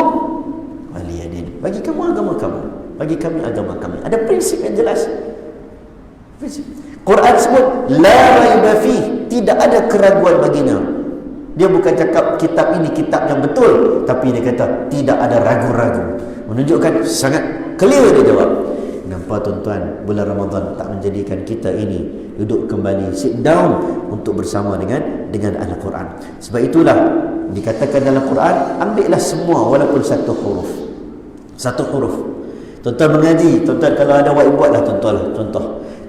waliyadin. Bagi kamu agama kamu, bagi kami agama kami. Ada prinsip yang jelas. Prinsip. Quran sebut la raiba fi, tidak ada keraguan baginya. Dia bukan cakap kitab ini kitab yang betul, tapi dia kata tidak ada ragu-ragu. Menunjukkan sangat clear dia jawab. Nampak tuan-tuan, bulan Ramadan tak menjadikan kita ini duduk kembali, sit down untuk bersama dengan Al-Quran. Sebab itulah dikatakan dalam Quran, ambillah semua walaupun satu huruf. Satu huruf. Tuan-tuan mengaji, tuan-tuan kalau ada buatlah tuan-tuan lah.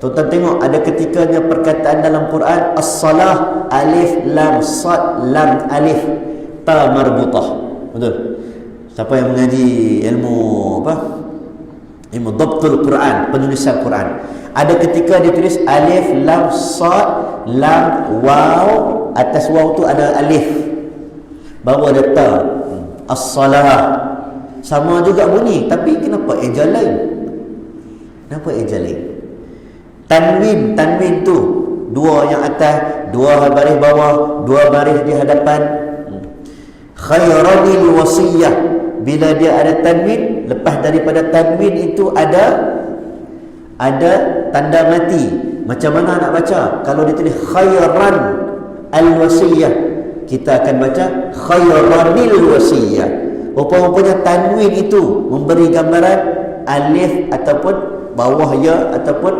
Tuan-tuan tengok ada ketikanya perkataan dalam Quran, as-salah, alif, lam, sad, lam, alif, ta marbutah. Betul? Siapa yang mengaji ilmu ilmu dhabtul Quran, penulisan Quran, ada ketika dia tulis alif, lam, sad, lam, waw, atas waw tu ada alif, baru ada ta. As-salah sama juga bunyi, tapi kenapa eja lain? Kenapa eja lain? Tanwin tu dua yang atas, dua baris bawah, dua baris di hadapan. Khairanil wasiyah, bila dia ada tanwin, lepas daripada tanwin itu ada tanda mati. Macam mana nak baca? Kalau dia tulis khairan al wasiyah, kita akan baca khairanil wasiyah. Rupa-rupanya tanwin itu memberi gambaran alif ataupun bawah ya ataupun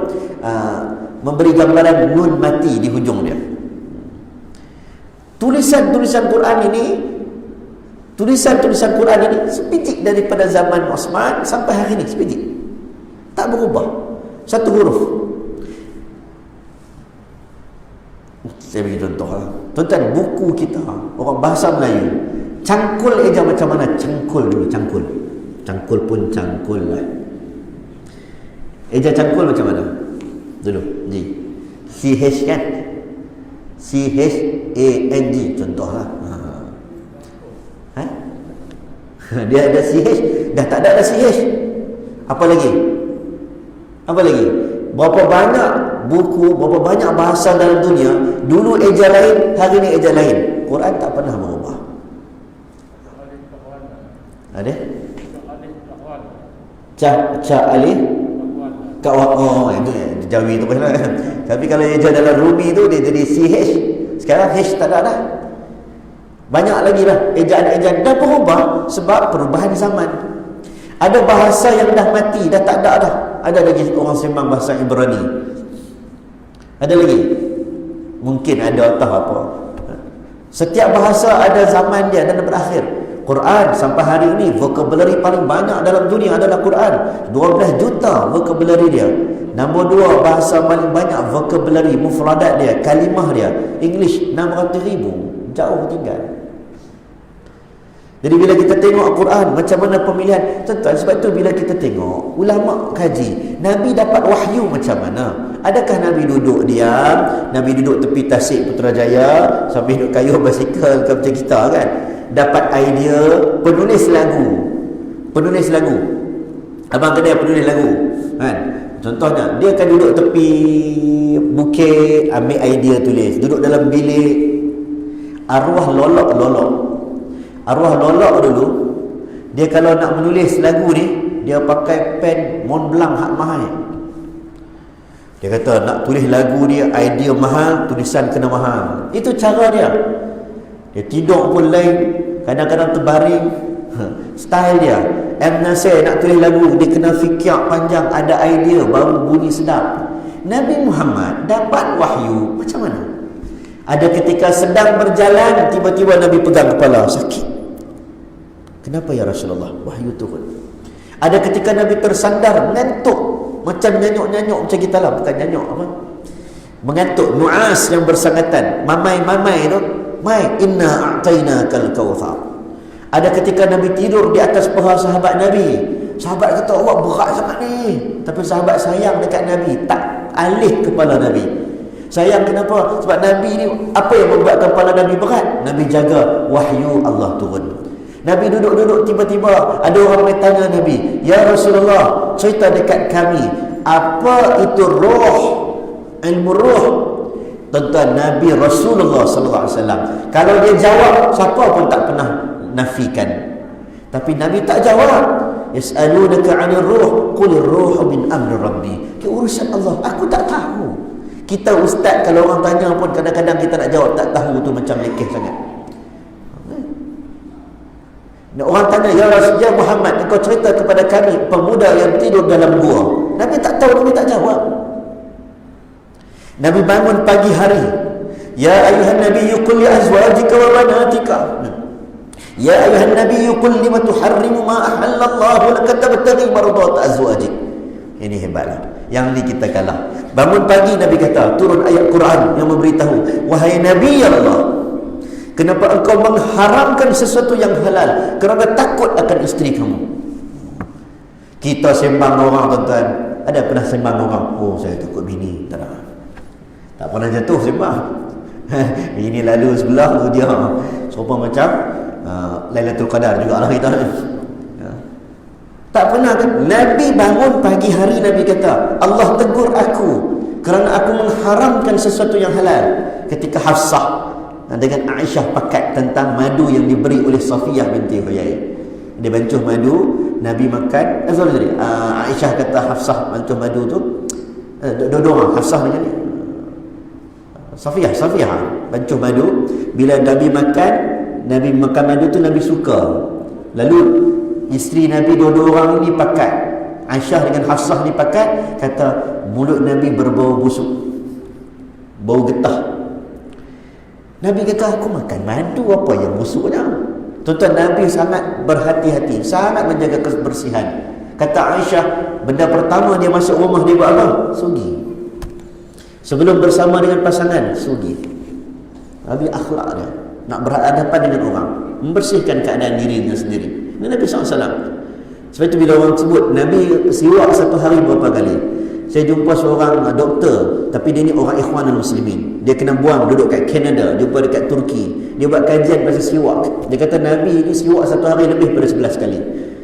memberi gambaran nun mati di hujung dia. Tulisan-tulisan Quran ini sepitik daripada zaman Osman sampai hari ini, sepitik. Tak berubah. Satu huruf. Saya bagi contoh lah. Tuan-tuan, buku kita orang bahasa Melayu, cangkul eja macam mana? Cangkul dulu, cangkul. Cangkul pun cangkul lah. Eja cangkul macam mana? Dulu, G. CH kan? CHANG contohlah. Dia ada CH, dah tak ada CH. Apa lagi? Berapa banyak buku, berapa banyak bahasa dalam dunia, dulu eja lain, hari ni eja lain. Quran tak pernah berubah. Ada? Ca alif itu Jawi tu pasal. Tapi kalau eja dalam Rumi tu dia jadi CH. Sekarang H tak ada dah. Banyak lagi lah ejaan-ejaan dah berubah sebab perubahan zaman. Ada bahasa yang dah mati, dah tak ada dah. Ada lagi orang sembang bahasa Ibrani. Ada lagi. Mungkin ada tahu apa. Setiap bahasa ada zaman dia dan berakhir. Quran sampai hari ini vocabulary paling banyak dalam dunia adalah Quran. 12 juta vocabulary dia. Nombor 2 bahasa paling banyak vocabulary mufradat dia, kalimah dia. English 600,000, jauh tinggal. Jadi bila kita tengok Al-Quran macam mana pemilihan, tuan-tuan, sebab tu bila kita tengok ulama kaji, Nabi dapat wahyu macam mana? Adakah Nabi duduk diam, Nabi duduk tepi Tasik Putrajaya sambil duduk kayuh basikal ke macam kita kan? Dapat idea penulis lagu. Abang kedai penulis lagu kan? Contohnya, dia akan duduk tepi bukit, ambil idea tulis, duduk dalam bilik. Arwah lolok dulu, dia kalau nak menulis lagu ni, dia pakai pen Mont Blanc hak mahal. Dia kata nak tulis lagu dia, idea mahal, tulisan kena mahal. Itu cara dia. Dia tidur pun lain, kadang-kadang terbaring. Style dia. M. Nasir nak tulis lagu, dia kena fikir panjang, ada idea, baru bunyi sedap. Nabi Muhammad dapat wahyu macam mana? Ada ketika sedang berjalan, tiba-tiba Nabi pegang kepala, sakit. Kenapa ya Rasulullah? Wahyu turun. Ada ketika Nabi tersandar, mengantuk, macam nyanyuk-nyanyuk macam kita lah, bukan nyanyuk apa? Mengantuk, nu'as yang bersangatan, mamai tu, mai inna a'tainakal kautsar. Ada ketika Nabi tidur di atas paha sahabat Nabi. Sahabat kata, "Allah berat sangat ni." Tapi sahabat sayang dekat Nabi, tak alih kepala Nabi. Sayang kenapa? Sebab Nabi ni, apa yang membuatkan kepala Nabi berat? Nabi jaga wahyu Allah turun. Nabi duduk-duduk, tiba-tiba ada orang bertanya Nabi, "Ya Rasulullah, cerita dekat kami, apa itu roh, ilmu roh?" Tuan-tuan, Nabi Rasulullah SAW, kalau dia jawab, siapa pun tak pernah nafikan. Tapi Nabi tak jawab. Yas'alunaka 'anil ruh, qulir ruhu min amri rabbi. Urusan Allah, aku tak tahu. Kita ustaz kalau orang tanya pun kadang-kadang kita nak jawab tak tahu tu macam lekeh sangat. Orang tanya, "Ya Muhammad, engkau cerita kepada kami pemuda yang tidur dalam gua." Nabi tak tahu, Nabi tak jawab. Nabi bangun pagi hari, "Ya ayuhan nabiyyu qul li azwajika wa banatika." "Ya ayuhan nabiyyu qul lima tuharrimu ma ahallallahu laka tabtaghi mardat azwajik." Ini hebatlah. Yang ni kita kalah. Bangun pagi Nabi kata, turun ayat Quran yang memberitahu, "Wahai Nabi Allah, kenapa engkau mengharamkan sesuatu yang halal? Kerana takut akan isteri kamu." Kita sembang orang, tuan-tuan. Ada pernah sembang orang, "Oh, saya takut bini." Tak pernah jatuh sembang. Bini lalu sebelah tu dia serupa macam Lailatul Qadar jugalah kita. Tak pernah kan? Nabi bangun pagi hari, Nabi kata, "Allah tegur aku kerana aku mengharamkan sesuatu yang halal." Ketika Hafsah dengan Aisyah pakat tentang madu yang diberi oleh Safiyah binti Huyai, dia bancuh madu, Nabi makan. Aisyah kata Hafsah bancuh madu tu, dua-dua Hafsah dengan Safiyah bancuh madu. Bila Nabi makan madu tu Nabi suka. Lalu isteri Nabi dua-dua orang ini pakat, Aisyah dengan Hafsah ni pakat, kata mulut Nabi berbau busuk, bau getah. Nabi kata, aku makan madu, apa yang busuknya? Tuan-tuan, Nabi sangat berhati-hati, sangat menjaga kebersihan. Kata Aisyah, benda pertama dia masuk rumah dia buat apa? Sugi. Sebelum bersama dengan pasangan, sugi. Nabi akhlak dia, nak berhadapan dengan orang, membersihkan keadaan dirinya sendiri. Ini Nabi SAW. Sebab itu bila orang sebut Nabi siwak satu hari berapa kali. Saya jumpa seorang doktor, tapi dia ni orang Ikhwanul Muslimin. Dia kena buang, duduk kat Canada, jumpa dekat Turki. Dia buat kajian pasal siwak. Dia kata Nabi ni siwak satu hari lebih pada 11 kali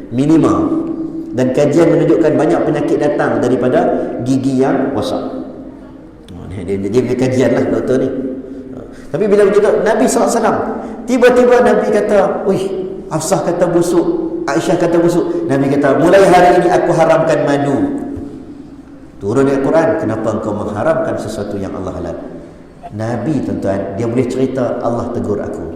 minimal. Dan kajian menunjukkan banyak penyakit datang daripada gigi yang rosak. Dia punya kajian lah doktor ni. Tapi bila begitu Nabi SAW, tiba-tiba Nabi kata, "Wih, Hafsah kata busuk, Aisyah kata busuk." Nabi kata, "Mulai hari ini aku haramkan madu." Turun ayat Quran, kenapa engkau mengharamkan sesuatu yang Allah halal? Nabi, tuan-tuan, dia boleh cerita Allah tegur aku.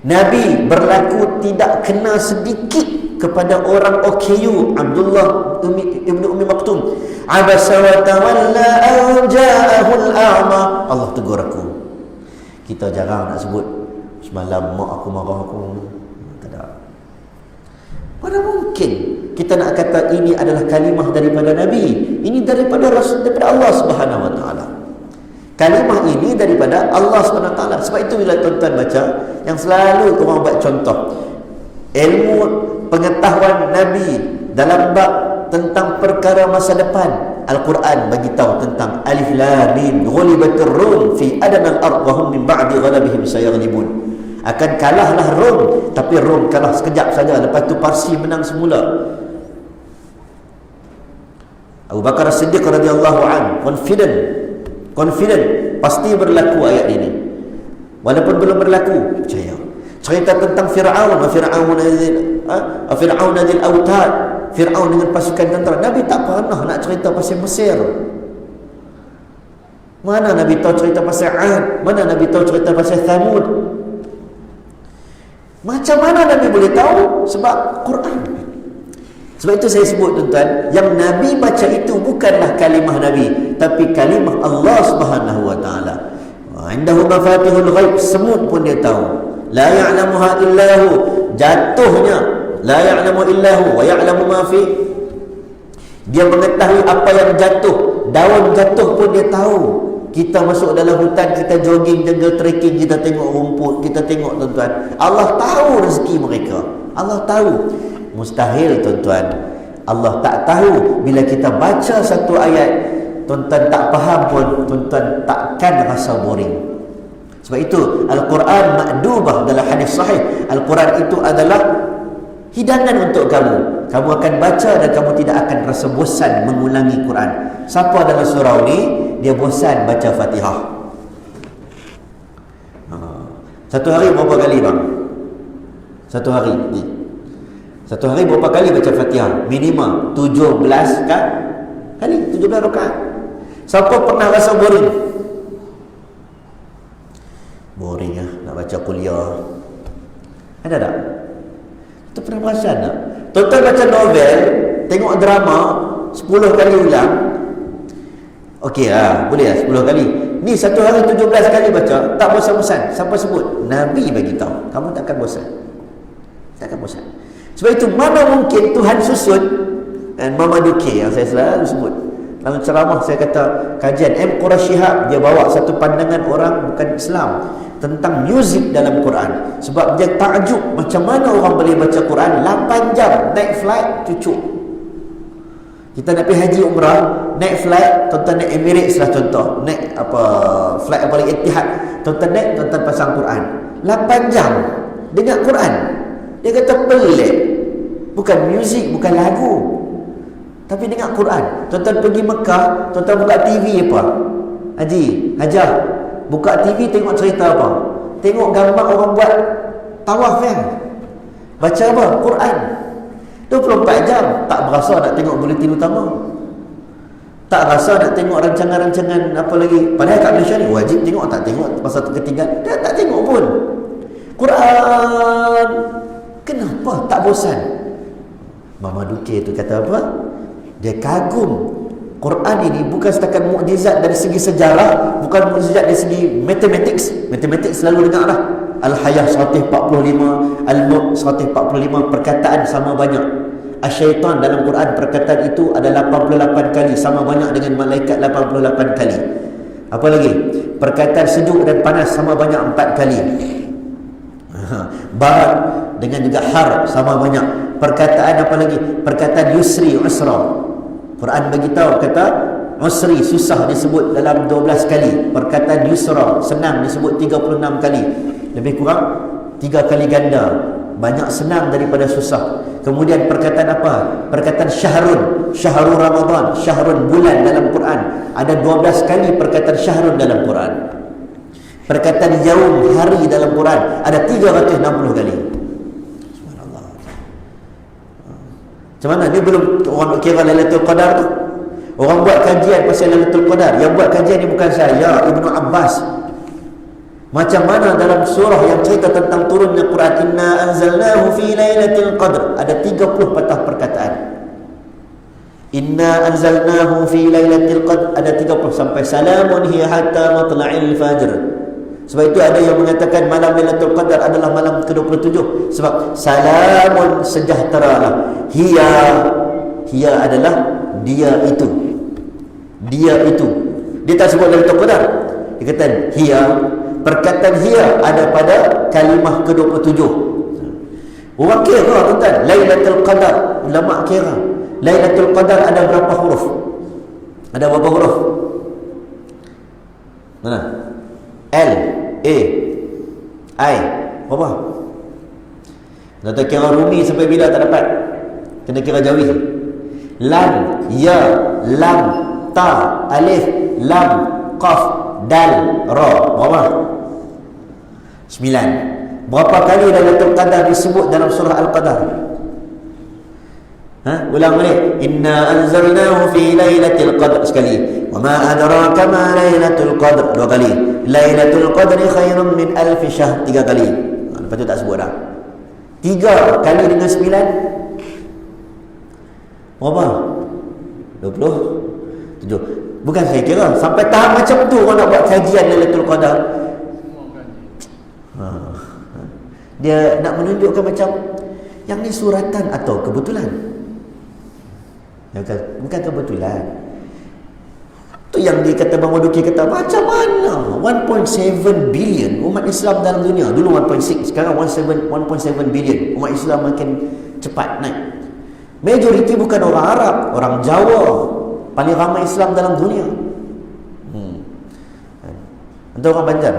Nabi berlaku tidak kena sedikit kepada orang OKU, Abdullah ibn Ummi Maktum. Abasa wa tawalla an ja'ahu al-a'ma. Allah tegur aku. Kita jarang nak sebut semalam mak aku marah aku. Tak ada. Mana mungkin kita nak kata ini adalah kalimah daripada Nabi? Ini daripada Rasul, daripada Allah Subhanahu Wa Taala. Kalimah ini daripada Allah Subhanahu Wa Taala. Sebab itu bila tuan-tuan baca, yang selalu orang buat contoh ilmu pengetahuan Nabi dalam bab tentang perkara masa depan, Al-Quran bagi tahu tentang Alif Lam Mim, ghulibatir Rum fi adnal ard wa hum min ba'di ghalabihim sayaghlibun. Akan kalahlah Rom, tapi Rom kalah sekejap saja, lepas tu Parsi menang semula. Abu Bakar As-Siddiq radhiyallahu anhu confident pasti berlaku ayat ini. Walaupun belum berlaku, percaya. Cerita tentang Fir'aun, Fir'aun adil autad, Fir'aun dengan pasukan tentera. Nabi tak pernah nak cerita pasal Mesir. Mana Nabi tahu cerita pasal Ad? Mana Nabi tahu cerita pasal Thamud? Macam mana Nabi boleh tahu? Sebab Quran. Sebab itu saya sebut, tuan-tuan, yang Nabi baca itu bukanlah kalimah Nabi, tapi kalimah Allah Subhanahu Wa Taala. Indahu mafatihul ghaib, semut pun dia tahu. La ya'lamuha illahu, jatuhnya la ya'lamu illahu wa ya'lamu ma fi. Dia mengetahui apa yang jatuh, daun jatuh pun dia tahu. Kita masuk dalam hutan, kita jogging, jungle trekking, kita tengok rumput, kita tengok, tuan-tuan, Allah tahu rezeki mereka. Allah tahu. Mustahil, tuan-tuan, Allah tak tahu. Bila kita baca satu ayat, tuan-tuan tak faham pun, tuan-tuan takkan rasa boring. Sebab itu Al-Quran ma'dubah dalam hadis sahih. Al-Quran itu adalah hidangan untuk kamu. Kamu akan baca dan kamu tidak akan rasa bosan mengulangi Quran. Siapa dalam surau ni dia bosan baca Fatihah? Satu hari berapa kali, bang? Satu hari ni. Satu hari berapa kali baca Fatihah? Minimum 17 kali, 17 rakaat. Siapa pernah rasa boring? Boring lah nak baca kuliah. Ada tak? Tu pernah perasan tak? Tuan-tuan baca novel, tengok drama 10 kali ulang. Okey lah, boleh lah 10 kali. Ni satu hari 17 kali baca, tak bosan-bosan. Siapa sebut? Nabi bagi tahu. Kamu takkan bosan. Takkan bosan. Sebab itu mana mungkin Tuhan susun, dan Mama Duki yang saya selalu sebut dalam ceramah, saya kata kajian M. Quraisy Shihab, dia bawa satu pandangan orang bukan Islam tentang muzik dalam Quran. Sebab dia takjub macam mana orang boleh baca Quran 8 jam naik flight cucuk. Kita nak pergi haji umrah, naik flight, tuan-tuan naik Emirates lah contoh, naik apa flight apa lagi, Etihad, tuan-tuan naik, tuan-tuan pasang Quran 8 jam dengar Quran. Dia kata pelik, bukan muzik, bukan lagu, tapi dengar Quran. Tuan-tuan pergi Mekah, tuan-tuan buka TV apa? Haji, Hajar, buka TV tengok cerita apa? Tengok gambar orang buat tawaf kan? Baca apa? Quran. 24 jam tak berasa nak tengok buletin utama, tak rasa nak tengok rancangan-rancangan apa lagi. Padahal kat Malaysia ni wajib tengok, tak tengok pasal ketinggalan, dia tak tengok pun. Quran Kenapa tak bosan? Mama Duke tu kata apa? Dia kagum Quran ini bukan setakat mukjizat dari segi sejarah, bukan mukjizat dari segi matematik selalu dengar lah. Al-Hayah 145, Al-Mulk 145, perkataan sama banyak. Asyaitan dalam Quran perkataan itu ada 88 kali, sama banyak dengan malaikat 88 kali. Apa lagi? Perkataan sejuk dan panas sama banyak 4 kali. Barat dengan juga har sama banyak. Perkataan apa lagi? Perkataan yusri, usra. Quran beritahu kata usri susah disebut dalam 12 kali. Perkataan yusra senang disebut 36 kali. Lebih kurang 3 kali ganda. Banyak senang daripada susah. Kemudian perkataan apa? Perkataan syahrun, syahrul Ramadan, syahrun bulan dalam Quran. Ada 12 kali perkataan syahrun dalam Quran. Perkataan yaum, hari dalam Quran ada 360 kali. Subhanallah. Macam mana? Dia belum orang kira Lailatul Qadar tu. Orang buat kajian pasal Lailatul Qadar. Yang buat kajian ni bukan saya, Ibnu Abbas. Macam mana dalam surah yang cerita tentang turunnya Quran, inna anzalnahu fi lailatul qadr, ada 30 patah perkataan. Inna anzalnahu fi lailatul qadr ada 30 sampai salamun hiya hatta matla'il fajr. Sebab itu ada yang mengatakan malam Lailatul Qadar adalah malam ke-27 sebab salamun sejahteralah. Hiya adalah dia itu. Dia tak sebut Lailatul Qadar. Dia kata hiya. Perkataan hiya ada pada kalimah ke-27. Orang kira tuan-tuan, Lailatul Qadar, ulama kira Lailatul Qadar ada berapa huruf? Ada berapa huruf? Mana? L, A, I, berapa? Nak kira Rumi sampai bila tak dapat? Kena kira Jawi. Lam, ya, lam, ta, alif, lam, qaf, dal, ra. Berapa? 9. Berapa kali Lailatul Qadar disebut dalam surah Al-Qadar? Ulang balik. Inna anzalnahu fi lailatul qadr sekali. Wa ma adraka ma lailatul qadr 2 kali. Lailatul qadri khairun min alf syahr 3 kali. Lepas tu tak sebut dah. 3 kali dengan 9 berapa? 27. Bukan saya kira sampai tahap macam tu orang nak buat kajian Lailatul Qadar. Dia nak menunjukkan macam yang ni suratan atau kebetulan. Bukan kebetulan. Tu yang dia kata Bang Waduki kata macam mana 1.7 billion umat Islam dalam dunia. Dulu 1.6, sekarang 1.7 billion. Umat Islam makin cepat naik. Majoriti bukan orang Arab, orang Jawa. Paling ramai Islam dalam dunia. Entah orang Banjar.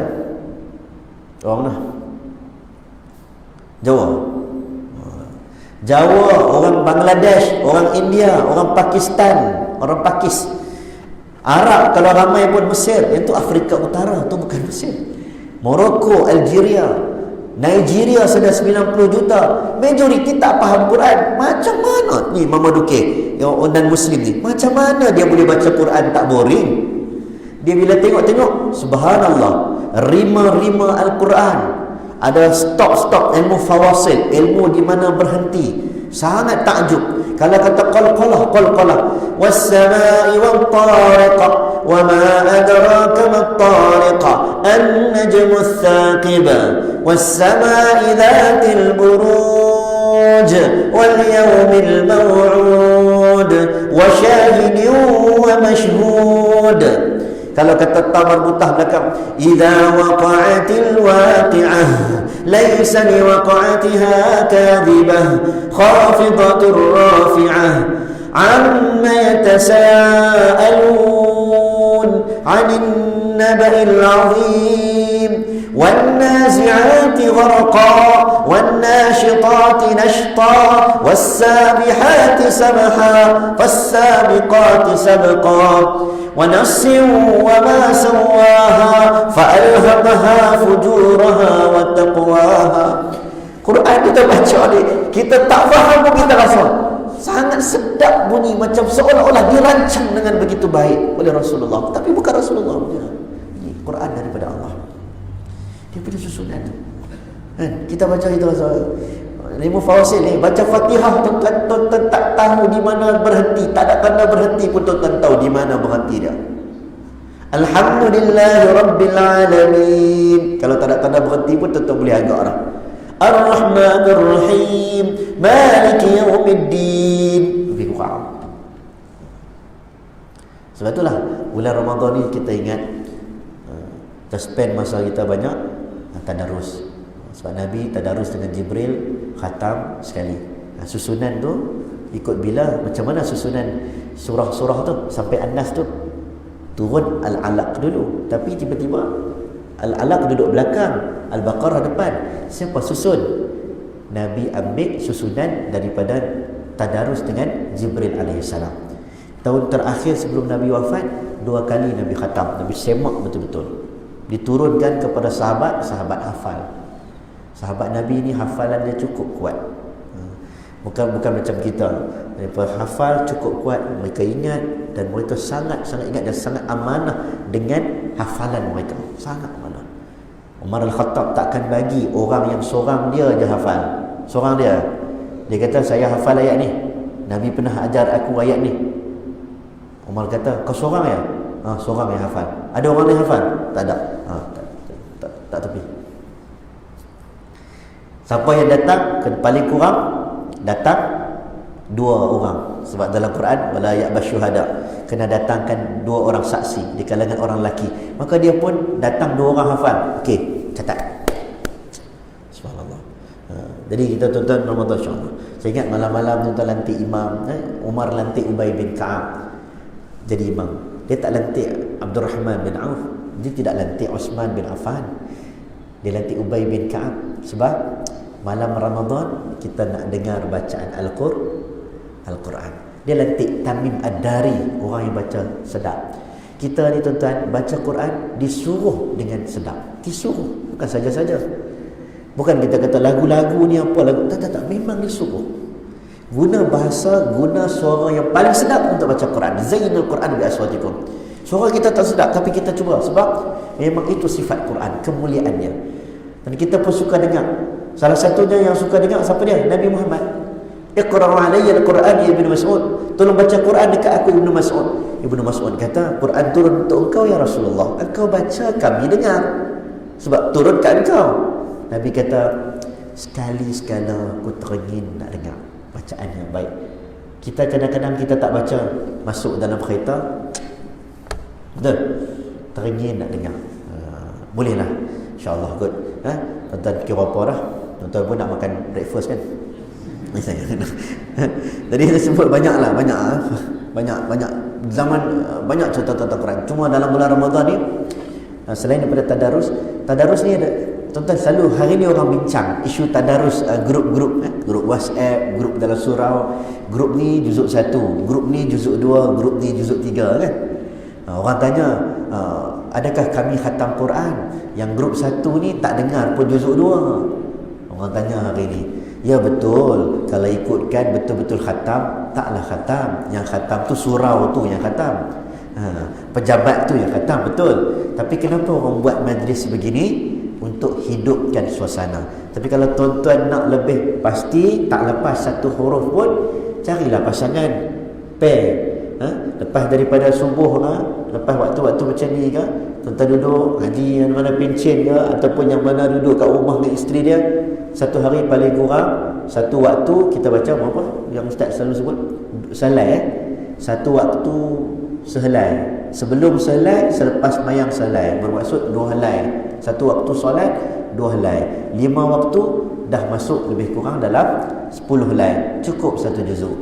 Orang mana? Jawa, orang Bangladesh, orang India, orang Pakistan, orang Pakis. Arab kalau ramai pun Mesir, yang tu Afrika Utara, tu bukan Mesir. Morocco, Algeria, Nigeria sudah 90 juta. Majoriti tak faham Quran. Macam mana ni Mama Duke yang non Muslim ni? Macam mana dia boleh baca Quran tak boring? Dia bila tengok subhanallah, rima-rima Al-Quran. Ada stop ilmu fawasil, ilmu di mana berhenti. Sangat takjub. Kalau kata qalqalah was-samaa'i wat-tariqah wa ma adraka mat-tariqah an-najmu ats-tsaqib was-samaa'i dzatil buruj wal yawmil maw'ud wa shahidin wa mashhud. Kalau kata marbutah belakang, idza waqa'atil waqi'ah laysa liwaqa'atiha kadhibah khafidatur rafi'ah amma yatasaalun 'anil naba'il 'azim wan nazi'ati gharqa wan nashitati nashta was sabihati sabha fas sabiqati sabqa ونفس وما سواها فألهمها فجورها وتقواها. Quran kita baca ni, kita tak faham pun kita rasa sangat sedap bunyi, macam seolah-olah dirancang dengan begitu baik oleh Rasulullah. Tapi bukan Rasulullah punya. Ini Quran daripada Allah. Dia punya susunan. Kita baca kita rasa Ilmu fawasil ni, baca Fatihah tuan-tuan tak tahu di mana berhenti, tak ada tanda berhenti pun tuan-tuan tahu di mana berhenti dia. Alhamdulillahi Rabbil Alamin. Kalau tak ada tanda berhenti pun tuan-tuan boleh agak dah. Ar-Rahmanir Rahim, Maliki Yawmiddin. Lebih kurang. Sebab itulah bulan Ramadan ni kita ingat kita spend masa kita banyak tadarus. Sebab Nabi tadarus dengan Jibril, khatam sekali. Susunan tu ikut bila, macam mana susunan surah-surah tu sampai An-Nas tu. Turun Al-Alaq dulu, tapi tiba-tiba Al-Alaq duduk belakang, Al-Baqarah depan. Siapa susun? Nabi ambil susunan daripada tadarus dengan Jibril alaihissalam. Tahun terakhir sebelum Nabi wafat, 2 kali Nabi khatam. Nabi semak betul-betul. Diturunkan kepada sahabat, sahabat hafal. Sahabat Nabi ni hafalan dia cukup kuat. Bukan macam kita. Mereka hafal cukup kuat, mereka ingat dan mereka sangat-sangat ingat dan sangat amanah dengan hafalan mereka. Sangat amanah. Umar Al-Khattab takkan bagi orang yang seorang dia je hafal. Seorang dia. Dia kata, saya hafal ayat ni. Nabi pernah ajar aku ayat ni. Umar kata, kau seorang ya? Seorang yang hafal. Ada orang yang hafal? Tak ada. Tak tepi. Siapa yang datang, paling kurang datang 2 orang. Sebab dalam Quran, wala ya'bas syuhada, kena datangkan 2 orang saksi di kalangan orang lelaki. Maka dia pun datang 2 orang hafal. Okey, catat. Subhanallah. Jadi kita tuan-tuan Ramadan insya-Allah. Saya ingat malam-malam tuan-tuan lantik imam. Umar lantik Ubay bin Ka'ab jadi imam. Dia tak lantik Abdurrahman bin Auf. Dia tidak lantik Osman bin Affan. Dia lantik Ubay bin Ka'ab. Sebab malam Ramadan kita nak dengar bacaan Al-Quran. Dia lantik Tamim Ad-Dari, orang yang baca sedap. Kita ni tuan-tuan baca Quran disuruh dengan sedap. Disuruh, bukan saja-saja. Bukan kita kata lagu-lagu ni apa lagu. Tak, memang disuruh. Guna bahasa, guna suara yang paling sedap untuk baca Quran. Zainul Quran bi aswatikum. Suara kita tak sedap tapi kita cuba sebab memang itu sifat Quran, kemuliaannya. Dan kita pun suka dengar. Salah satunya yang suka dengar siapa dia? Nabi Muhammad. Iqra' alayya al-Quran ya Ibnu Mas'ud. Tolong baca Quran dekat aku Ibnu Mas'ud. Ibnu Mas'ud kata, Quran turun untuk engkau ya Rasulullah. Engkau baca, kami dengar. Sebab turun kat engkau. Nabi kata, sekali-sekala aku teringin nak dengar bacaan yang baik. Kita kadang-kadang kita tak baca, masuk dalam kereta, betul? Teringin nak dengar. Bolehlah. InsyaAllah kot. Tuan-tuan kira apa dah? Tuan-tuan pun nak makan breakfast kan? Jadi kita sebut banyak zaman, banyak cerita tentang Quran. Cuma dalam bulan Ramadan ni, selain daripada tadarus ni ada, tuan-tuan selalu hari ni orang bincang isu tadarus, grup-grup, grup WhatsApp, grup dalam surau, grup ni juzuk 1, grup ni juzuk 2, grup ni juzuk 3 kan. Orang tanya, adakah kami khatam Quran? Yang grup 1 ni tak dengar pun juzuk 2. Orang tanya hari ni. Ya betul, kalau ikutkan betul-betul khatam, taklah khatam. Yang khatam tu surau tu yang khatam, pejabat tu yang khatam, betul. Tapi kenapa orang buat majlis begini? Untuk hidupkan suasana. Tapi kalau tuan-tuan nak lebih pasti, tak lepas satu huruf pun, carilah pasangan pair. Lepas daripada subuh, lepas waktu-waktu macam ni ke, tuan-tuan duduk haji yang mana pencen ke, ataupun yang mana duduk kat rumah dengan isteri dia, satu hari paling kurang satu waktu kita baca apa yang ustaz selalu sebut, salai. Satu waktu sehelai, sebelum sehelai, selepas mayang sehelai, bermaksud 2 helai. Satu waktu solat 2 helai. 5 waktu dah masuk lebih kurang dalam 10 helai. Cukup satu juzuk.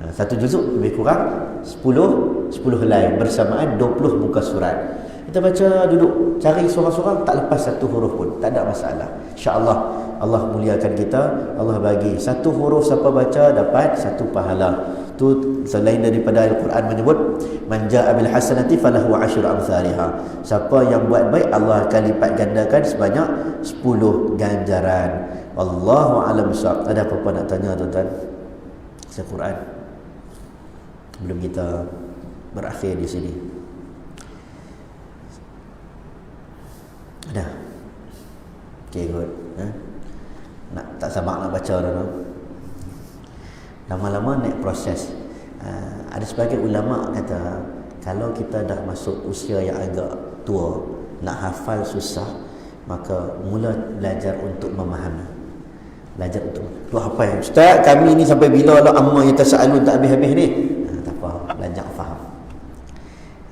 Satu juzuk lebih kurang 10 helai, bersamaan 20 muka surat. Kita baca, duduk cari seorang-seorang, tak lepas satu huruf pun, tak ada masalah. InsyaAllah Allah muliakan kita. Allah bagi satu huruf, siapa baca dapat satu pahala. Tu selain daripada Al-Quran menyebut, man jaa bil hasanati falahu asyru amsalha. Siapa yang buat baik, Allah akan lipat gandakan sebanyak 10 ganjaran. Wallahu a'lam bissawab. Ada apa-apa nak tanya tuan-tuan? Al-Quran sebelum kita berakhir di sini. Ada? Okay, good. Nak tak sabar nak baca dulu. Lama-lama naik proses. Ada sebagian ulama kata kalau kita dah masuk usia yang agak tua, nak hafal susah, maka mula belajar untuk memahami. Belajar untuk tu hafal. Ustaz, kami ni sampai bila lah amma yatasaalun tak habis-habis ni? Tak apa, belajar faham.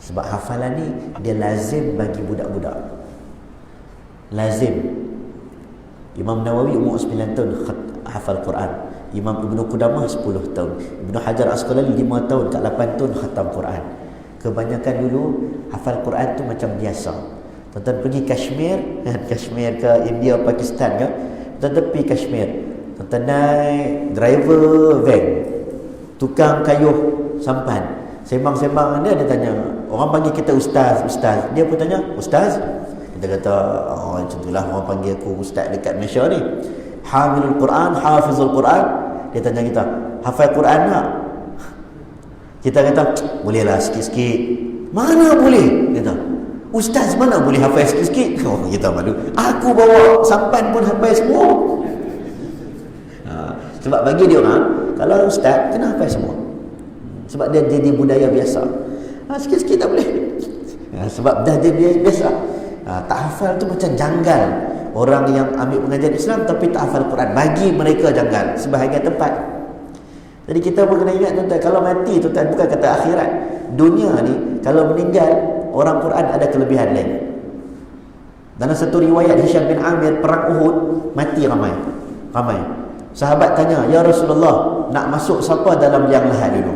Sebab hafalan ni dia lazim bagi budak-budak. Lazim. Imam Nawawi umur 9 tahun hafal Quran. Imam Ibnu Qudamah 10 tahun. Ibnu Hajar Asqalani 5 tahun, kat 8 tahun khatam Quran. Kebanyakan dulu hafal Quran tu macam biasa. Tuan-tuan pergi Kashmir, Kashmir ke India, Pakistan ke, tuan-tuan pergi Kashmir, tuan-tuan naik driver van, tukang kayuh sampan, sembang-sembang dia tanya, orang panggil kita ustaz, ustaz. Dia pun tanya, ustaz? Kita kata, oh macam itulah orang panggil aku ustaz dekat Malaysia ni. Hamilul Quran, hafizul Quran. Dia tanya kita, hafal Quran tak? Kita kata, bolehlah sikit-sikit. Mana boleh? Kata, ustaz mana boleh hafal sikit-sikit? Oh, kita malu. Aku bawa sampan pun hafal semua. Sebab bagi dia orang, kalau ustaz, kena hafal semua. Sebab dia jadi budaya biasa. Sikit-sikit tak boleh. Sebab dah jadi biasa. Tak hafal tu macam janggal. Orang yang ambil pengajian Islam tapi tak hafal Quran, bagi mereka janggal sebahagian tempat. Jadi kita pun kena ingat tuan-tuan, kalau mati tuan-tuan, bukan kata akhirat, dunia ni kalau meninggal, orang Quran ada kelebihan lain. Dalam satu riwayat Hisham bin Amir perang Uhud, mati ramai. Sahabat tanya, ya Rasulullah, nak masuk siapa dalam yang lahat dulu?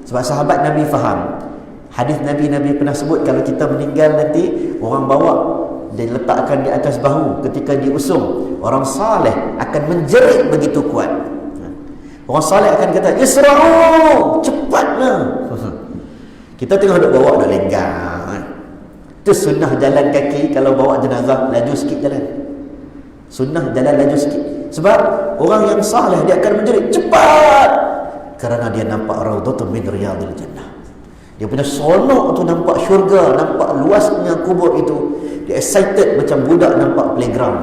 Sebab sahabat Nabi faham. Hadis Nabi pernah sebut, kalau kita meninggal nanti, orang bawa dan letakkan di atas bahu. Ketika diusung, orang saleh akan menjerit begitu kuat. Orang saleh akan kata, Isra'u, cepatlah. Kita tengok duk bawa, dah lenggang. Itu sunnah jalan kaki. Kalau bawa jenazah, laju sikit jalan. Sunnah jalan laju sikit. Sebab orang yang saleh, dia akan menjerit, cepat. Kerana dia nampak raudhatun min riyadil jannah. Dia punya sonok tu nampak syurga, nampak luasnya kubur itu. Dia excited macam budak nampak playground.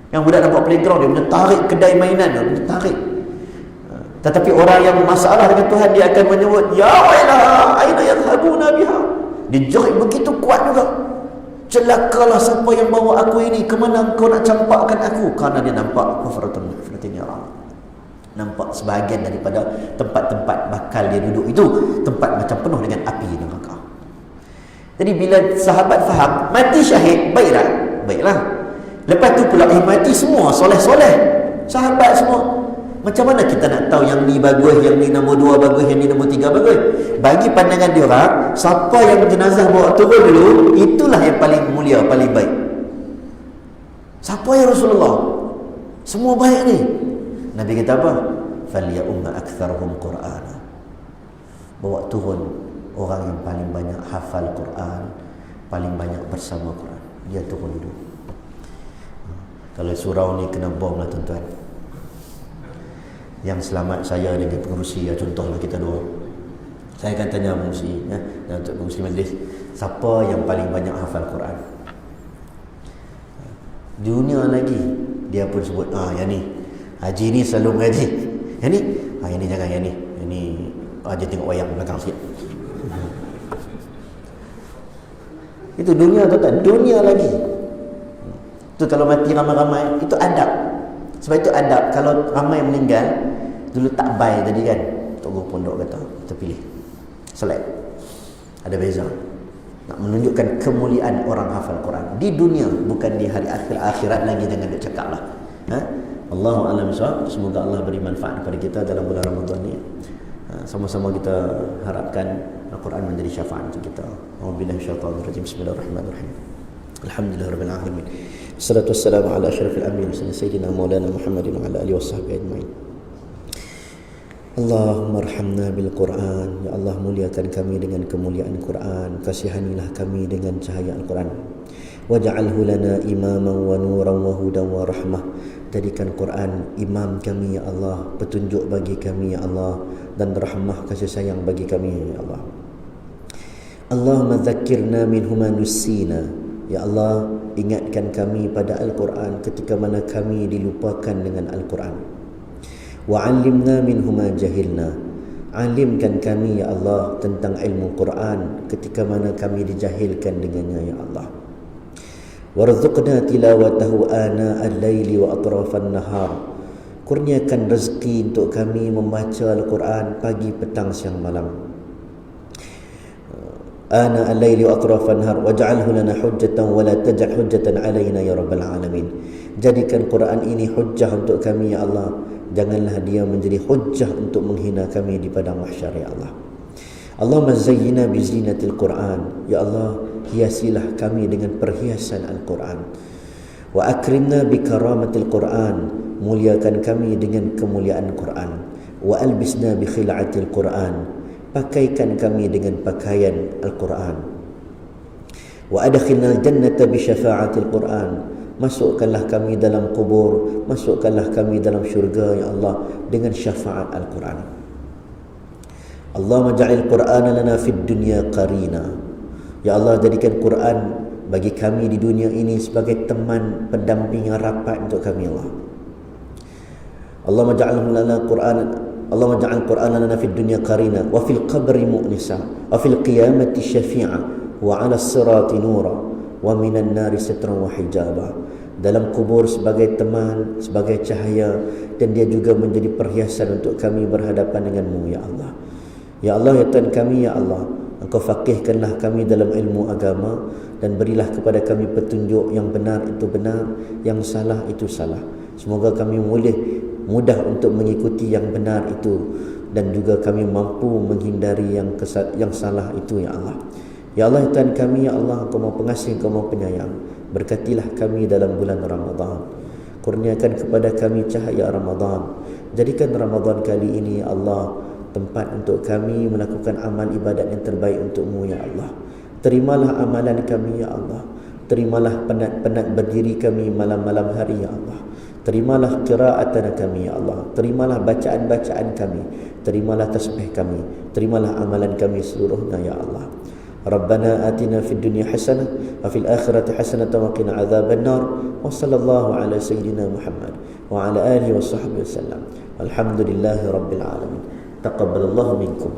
Yang budak nampak playground, dia punya tarik kedai mainan, dia punya tarik. Tetapi orang yang masalah dengan Tuhan, dia akan menyebut, ya wailah, aina yadhhabuna biha. Dia jerit begitu kuat juga. Celakalah siapa yang bawa aku ini, ke mana kau nak campakkan aku? Kerana dia nampak hufratun min orang. Nampak sebahagian daripada tempat-tempat bakal dia duduk itu, tempat macam penuh dengan api neraka. Jadi bila sahabat faham, mati syahid, baiklah. Lepas tu pula mati semua soleh-soleh, sahabat semua. Macam mana kita nak tahu yang ni bagus, yang ni nombor 2 bagus, yang ni nombor 3 bagus? Bagi pandangan dia orang, siapa yang jenazah bawa turun dulu, itulah yang paling mulia, paling baik. Siapa ya Rasulullah? Semua baik ni. Nabi kata apa? Falyumma aktsaruhum Qur'ana. Bawa turun orang yang paling banyak hafal Quran, paling banyak bersama Quran. Dia turun dulu. Kalau surau ni kena bom lah tuan-tuan. Yang selamat saya dengan pengerusi, ya, contohlah kita dua. Saya akan tanya pengerusi, ya, dan untuk pengerusi majlis, siapa yang paling banyak hafal Quran? Dunia lagi, dia pun sebut, yang ni haji ni selalu mengaji. Yang ni, yang ni jangan, yang ni dia tengok wayang belakang sikit. Itu dunia tuan-tuan, dunia lagi. Itu kalau mati ramai-ramai, itu adab. Sebab itu adab, kalau ramai meninggal, dulu tak baik tadi kan, Tok Guru Pondok kata, kita pilih select. Ada beza. Nak menunjukkan kemuliaan orang hafal Quran di dunia, bukan di hari akhirat lagi. Jangan dia cakap lah. Allahu a'lam bishawab. Semoga Allah beri manfaat kepada kita dalam bulan Ramadan ni. Sama-sama kita harapkan Al-Quran menjadi syafaat untuk kita. A'udzubillahi minasyaitonir rajim. Bismillahirrahmanirrahim. Alhamdulillahirabbil alamin. Wassalatu wassalamu ala asyrafil anbiya'i sayyidina maulana Muhammadin wa ala alihi washabbihi ajmain. Allahumma arhamna bil Quran. Ya Allah, muliakan kami dengan kemuliaan Quran. Kasihanilah kami dengan cahaya Al-Quran. Waj'alhu lana imaman wa nuran wa hudan wa rahmah. Jadikan Quran imam kami ya Allah, petunjuk bagi kami ya Allah, dan rahmah kasih sayang bagi kami ya Allah. Allahumma dzakkirna minhu ma nusina. Ya Allah, ingatkan kami pada Al-Quran ketika mana kami dilupakan dengan Al-Quran. Wa 'allimna minhu ma jahilna. Alimkan kami ya Allah tentang ilmu Quran ketika mana kami dijahilkan dengannya ya Allah. Warzuqna tilawatahu ana al-laili wa atrafan nahar. Kurniakan rezeki untuk kami membaca Al-Quran pagi, petang, siang, malam. Ana al-laili wa atrafan nahar waj'alhu lana hujjatan wa la taj'al hujjatan alaina ya rabbal alamin. Jadikan Quran ini hujjah untuk kami ya Allah. Janganlah dia menjadi hujjah untuk menghina kami di padang mahsyar ya Allah. Allahumma zayyina bi zinatil Quran. Ya Allah, hiasilah kami dengan perhiasan Al-Quran. Wa akrimna bi karamatil Quran. Muliakan kami dengan kemuliaan Quran. Wa albisna bi khil'atil Quran. Pakaikan kami dengan pakaian Al-Quran. Wa adkhilna al-jannata bi syafa'atil Quran. Masukkanlah kami dalam kubur, masukkanlah kami dalam syurga ya Allah dengan syafaat Al-Quran. Allahumma ja'al Qur'ana lana fid dunya qarina. Ya Allah, jadikan Quran bagi kami di dunia ini sebagai teman pendamping yang rapat untuk kami ya Allah. Allahumma ja'alhu lana Qur'anan, Allahumma ja'al Qur'ana lana fid dunya qarina wa fil qabri mu'nisa wa fil qiyamati syafi'a wa 'ala as-sirati nura wa minan nari sitran wa hijaba. Dalam kubur sebagai teman, sebagai cahaya, dan dia juga menjadi perhiasan untuk kami berhadapan denganmu ya Allah. Ya Allah, ya Tuhan kami ya Allah, Engkau faqihkanlah kami dalam ilmu agama dan berilah kepada kami petunjuk yang benar itu benar, yang salah itu salah. Semoga kami mudah untuk mengikuti yang benar itu dan juga kami mampu menghindari yang salah itu ya Allah. Ya Allah, Tuhan kami ya Allah, Engkau Maha Pengasih, Engkau Maha Penyayang. Berkatilah kami dalam bulan Ramadan. Kurniakan kepada kami cahaya Ramadan. Jadikan Ramadan kali ini ya Allah tempat untuk kami melakukan amal ibadat yang terbaik untuk-Mu ya Allah. Terimalah amalan kami ya Allah. Terimalah penat-penat berdiri kami malam-malam hari ya Allah. Terimalah qiraatan kami ya Allah. Terimalah bacaan-bacaan kami. Terimalah tasbih kami. Terimalah amalan kami seluruhnya ya Allah. Rabbana atina fid dunya hasanah wa fil akhirati hasanah wa qina adzaban nar. Wa sallallahu ala sayyidina Muhammad wa ala alihi wa sahbihi wasallam. Alhamdulillahi rabbil alamin. Taqabbalallahu minkum.